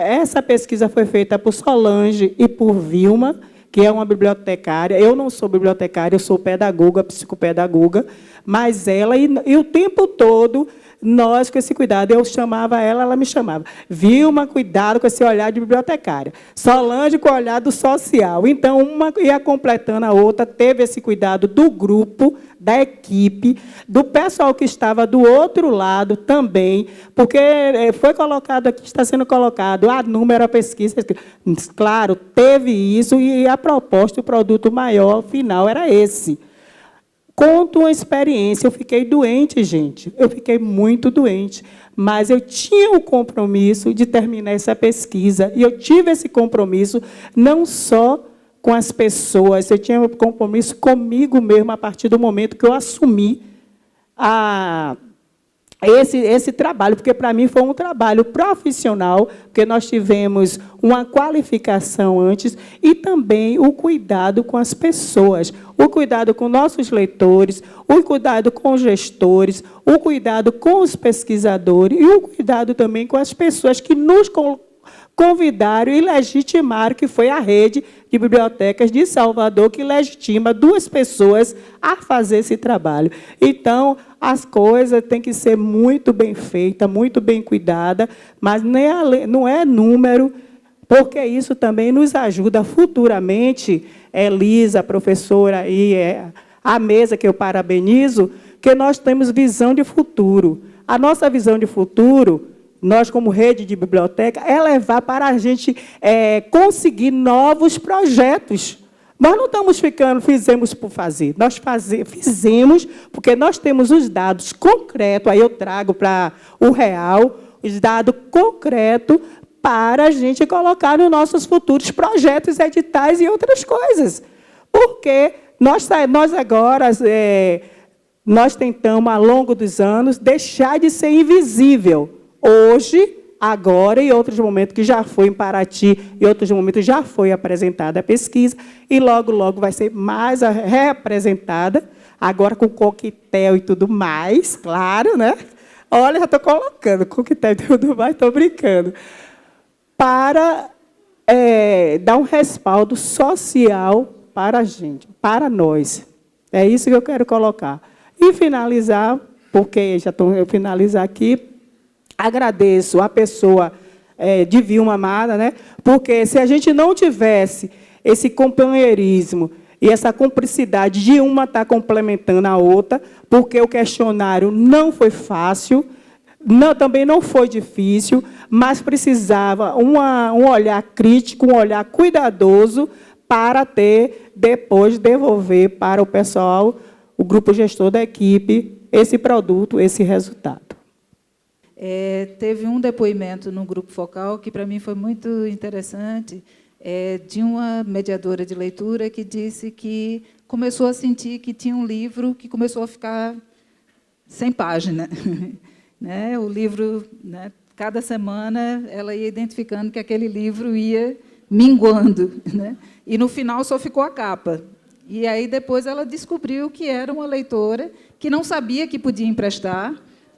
Essa pesquisa foi feita por Solange e por Vilma, que é uma bibliotecária. Eu não sou bibliotecária, eu sou pedagoga, psicopedagoga, mas ela, e o tempo todo, nós, com esse cuidado, eu chamava ela, ela me chamava. Vilma, cuidado com esse olhar de bibliotecária. Solange, com o olhar do social. Então, uma ia completando a outra, teve esse cuidado do grupo, da equipe, do pessoal que estava do outro lado também, porque foi colocado aqui, está sendo colocado a número, a pesquisa. Claro, teve isso, e a proposta, o produto maior, final, era esse. Conto uma experiência, eu fiquei doente, gente, eu fiquei muito doente, mas eu tinha o compromisso de terminar essa pesquisa, e eu tive esse compromisso não só com as pessoas, eu tinha um compromisso comigo mesmo, a partir do momento que eu assumi esse trabalho, porque, para mim, foi um trabalho profissional, porque nós tivemos uma qualificação antes, e também o cuidado com as pessoas, o cuidado com nossos leitores, o cuidado com os gestores, o cuidado com os pesquisadores e o cuidado também com as pessoas que nos convidaram e legitimaram, que foi a Rede de Bibliotecas de Salvador, que legitima 2 pessoas a fazer esse trabalho. Então, as coisas têm que ser muito bem feitas, muito bem cuidadas, mas não é número, porque isso também nos ajuda futuramente, Elisa, a professora, e a mesa que eu parabenizo, que nós temos visão de futuro. A nossa visão de futuro, nós, como rede de biblioteca, é levar para a gente conseguir novos projetos. Nós não estamos fizemos por fazer. Nós fizemos porque nós temos os dados concretos, aí eu trago para o real, os dados concretos para a gente colocar nos nossos futuros projetos, editais e outras coisas. Porque nós agora, nós tentamos, ao longo dos anos, deixar de ser invisível. Hoje, agora, e outros momentos que já foi em Paraty, e outros momentos já foi apresentada a pesquisa, e logo, logo vai ser mais reapresentada, agora com coquetel e tudo mais, claro, né? Olha, já estou colocando coquetel e tudo mais, estou brincando. Para dar um respaldo social para a gente, para nós. É isso que eu quero colocar. E finalizar, porque já estou finalizar aqui, agradeço a pessoa de Vilma Amada, né? Porque se a gente não tivesse esse companheirismo e essa cumplicidade de uma estar complementando a outra, porque o questionário não foi fácil, também não foi difícil, mas precisava um olhar crítico, um olhar cuidadoso para depois devolver para o pessoal, o grupo gestor da equipe, esse produto, esse resultado. Teve um depoimento no grupo focal que, para mim, foi muito interessante, de uma mediadora de leitura que disse que começou a sentir que tinha um livro que começou a ficar sem página. Né? O livro, né, cada semana, ela ia identificando que aquele livro ia minguando, né? E no final só ficou a capa. E aí depois ela descobriu que era uma leitora que não sabia que podia emprestar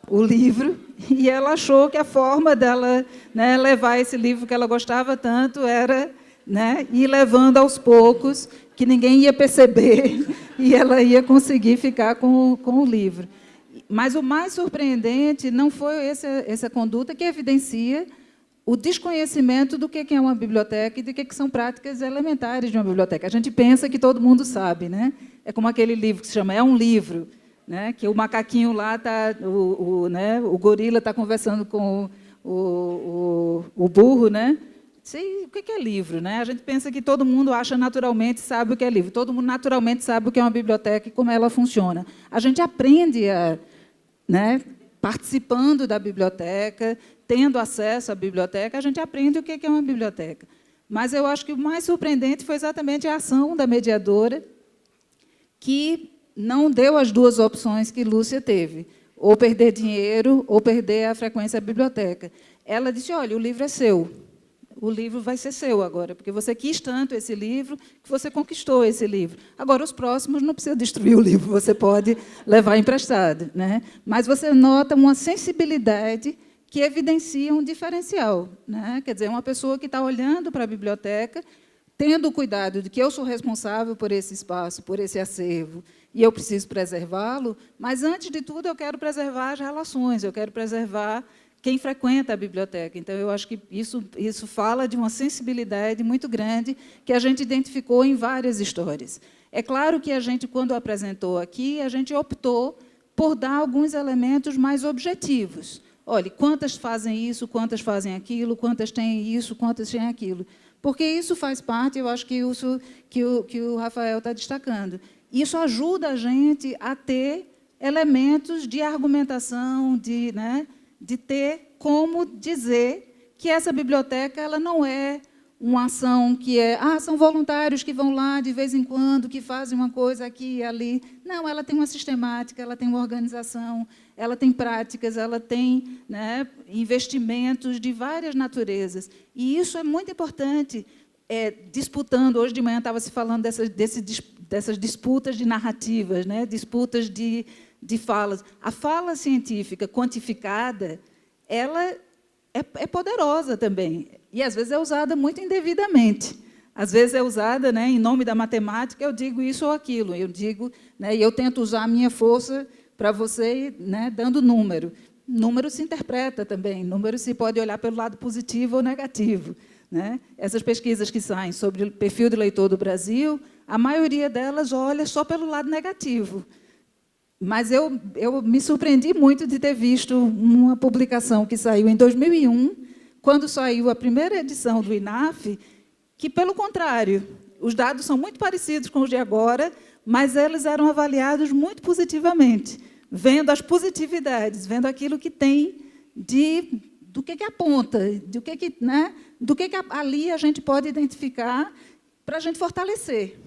o livro, e ela achou que a forma dela, né, levar esse livro que ela gostava tanto era, né, ir levando aos poucos, que ninguém ia perceber, e ela ia conseguir ficar com o livro. Mas o mais surpreendente não foi essa conduta que evidencia o desconhecimento do que é uma biblioteca e do que são práticas elementares de uma biblioteca. A gente pensa que todo mundo sabe, né? É como aquele livro que se chama É um Livro, né? Que o macaquinho lá está, o gorila está conversando com o burro, né? Sei, o que é livro, né? A gente pensa que todo mundo acha naturalmente, sabe o que é livro. Todo mundo naturalmente sabe o que é uma biblioteca e como ela funciona. A gente aprende né, participando da biblioteca, tendo acesso à biblioteca, a gente aprende o que é uma biblioteca. Mas eu acho que o mais surpreendente foi exatamente a ação da mediadora, que não deu as duas opções que Lúcia teve, ou perder dinheiro ou perder a frequência à biblioteca. Ela disse, olha, o livro é seu. O livro vai ser seu agora, porque você quis tanto esse livro que você conquistou esse livro. Agora, os próximos não precisa destruir o livro, você pode levar emprestado, né? Mas você nota uma sensibilidade que evidencia um diferencial, né? Quer dizer, uma pessoa que está olhando para a biblioteca, tendo o cuidado de que eu sou responsável por esse espaço, por esse acervo, e eu preciso preservá-lo, mas, antes de tudo, eu quero preservar as relações, eu quero preservar quem frequenta a biblioteca. Então, eu acho que isso fala de uma sensibilidade muito grande que a gente identificou em várias histórias. É claro que a gente, quando apresentou aqui, a gente optou por dar alguns elementos mais objetivos. Olha, quantas fazem isso, quantas fazem aquilo, quantas têm isso, quantas têm aquilo. Porque isso faz parte, eu acho que isso que o Rafael está destacando. Isso ajuda a gente a ter elementos de argumentação, né, de ter como dizer que essa biblioteca ela não é uma ação que são voluntários que vão lá de vez em quando, que fazem uma coisa aqui e ali. Não, ela tem uma sistemática, ela tem uma organização, ela tem práticas, ela tem, né, investimentos de várias naturezas. E isso é muito importante. Disputando, hoje de manhã estava se falando dessas disputas de narrativas, né, disputas de falas. A fala científica quantificada, ela é poderosa também, e, às vezes, é usada muito indevidamente. Às vezes, é usada, né, em nome da matemática, eu digo isso ou aquilo, eu digo, né, e eu tento usar a minha força para você, né, dando número. Número se interpreta também, número se pode olhar pelo lado positivo ou negativo, né? Essas pesquisas que saem sobre o perfil do leitor do Brasil, a maioria delas olha só pelo lado negativo. Mas eu me surpreendi muito de ter visto uma publicação que saiu em 2001, quando saiu a primeira edição do INAF, que, pelo contrário, os dados são muito parecidos com os de agora, mas eles eram avaliados muito positivamente, vendo as positividades, vendo aquilo que tem do que aponta, né, do que ali a gente pode identificar para a gente fortalecer.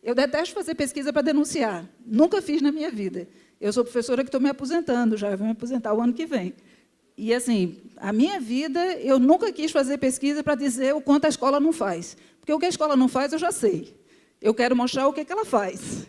Eu detesto fazer pesquisa para denunciar. Nunca fiz na minha vida. Eu sou professora que estou me aposentando, já vou me aposentar o ano que vem. E, assim, a minha vida, eu nunca quis fazer pesquisa para dizer o quanto a escola não faz. Porque o que a escola não faz, eu já sei. Eu quero mostrar o que ela faz.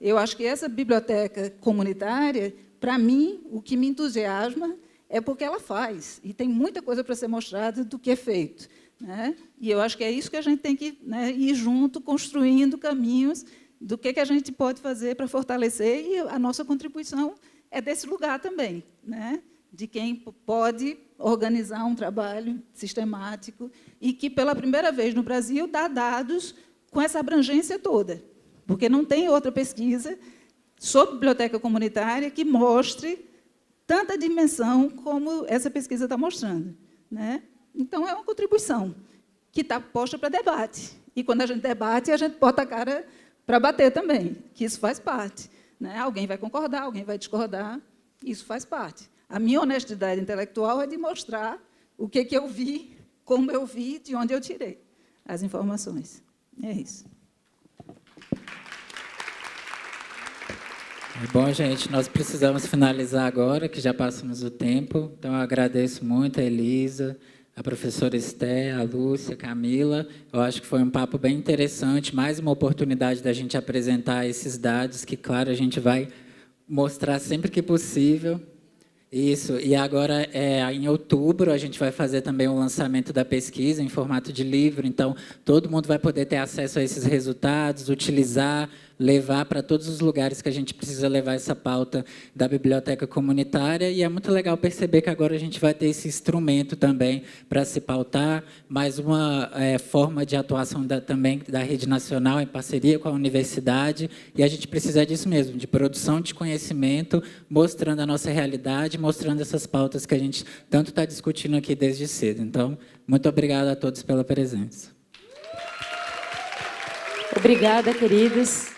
Eu acho que essa biblioteca comunitária, para mim, o que me entusiasma é porque ela faz. E tem muita coisa para ser mostrada do que é feito, né? E eu acho que é isso que a gente tem que, né, ir junto, construindo caminhos do que a gente pode fazer para fortalecer, e a nossa contribuição é desse lugar também, né, de quem pode organizar um trabalho sistemático e que, pela primeira vez no Brasil, dá dados com essa abrangência toda, porque não tem outra pesquisa sobre biblioteca comunitária que mostre tanta dimensão como essa pesquisa está mostrando, né? Então, é uma contribuição que está posta para debate. E, quando a gente debate, a gente bota a cara para bater também, que isso faz parte, né? Alguém vai concordar, alguém vai discordar, isso faz parte. A minha honestidade intelectual é de mostrar o que eu vi, como eu vi, de onde eu tirei as informações. É isso. Bom, gente, nós precisamos finalizar agora, que já passamos o tempo. Então, eu agradeço muito a Elisa, a professora Esté, a Lúcia, a Camila. Eu acho que foi um papo bem interessante, mais uma oportunidade da gente apresentar esses dados, que, claro, a gente vai mostrar sempre que possível. Isso, e agora, em outubro, a gente vai fazer também o lançamento da pesquisa em formato de livro, então todo mundo vai poder ter acesso a esses resultados, utilizar, levar para todos os lugares que a gente precisa levar essa pauta da biblioteca comunitária, e é muito legal perceber que agora a gente vai ter esse instrumento também para se pautar, mais uma forma de atuação também da Rede Nacional, em parceria com a universidade, e a gente precisa disso mesmo, de produção de conhecimento, mostrando a nossa realidade, mostrando essas pautas que a gente tanto está discutindo aqui desde cedo. Então, muito obrigado a todos pela presença. Obrigada, queridos.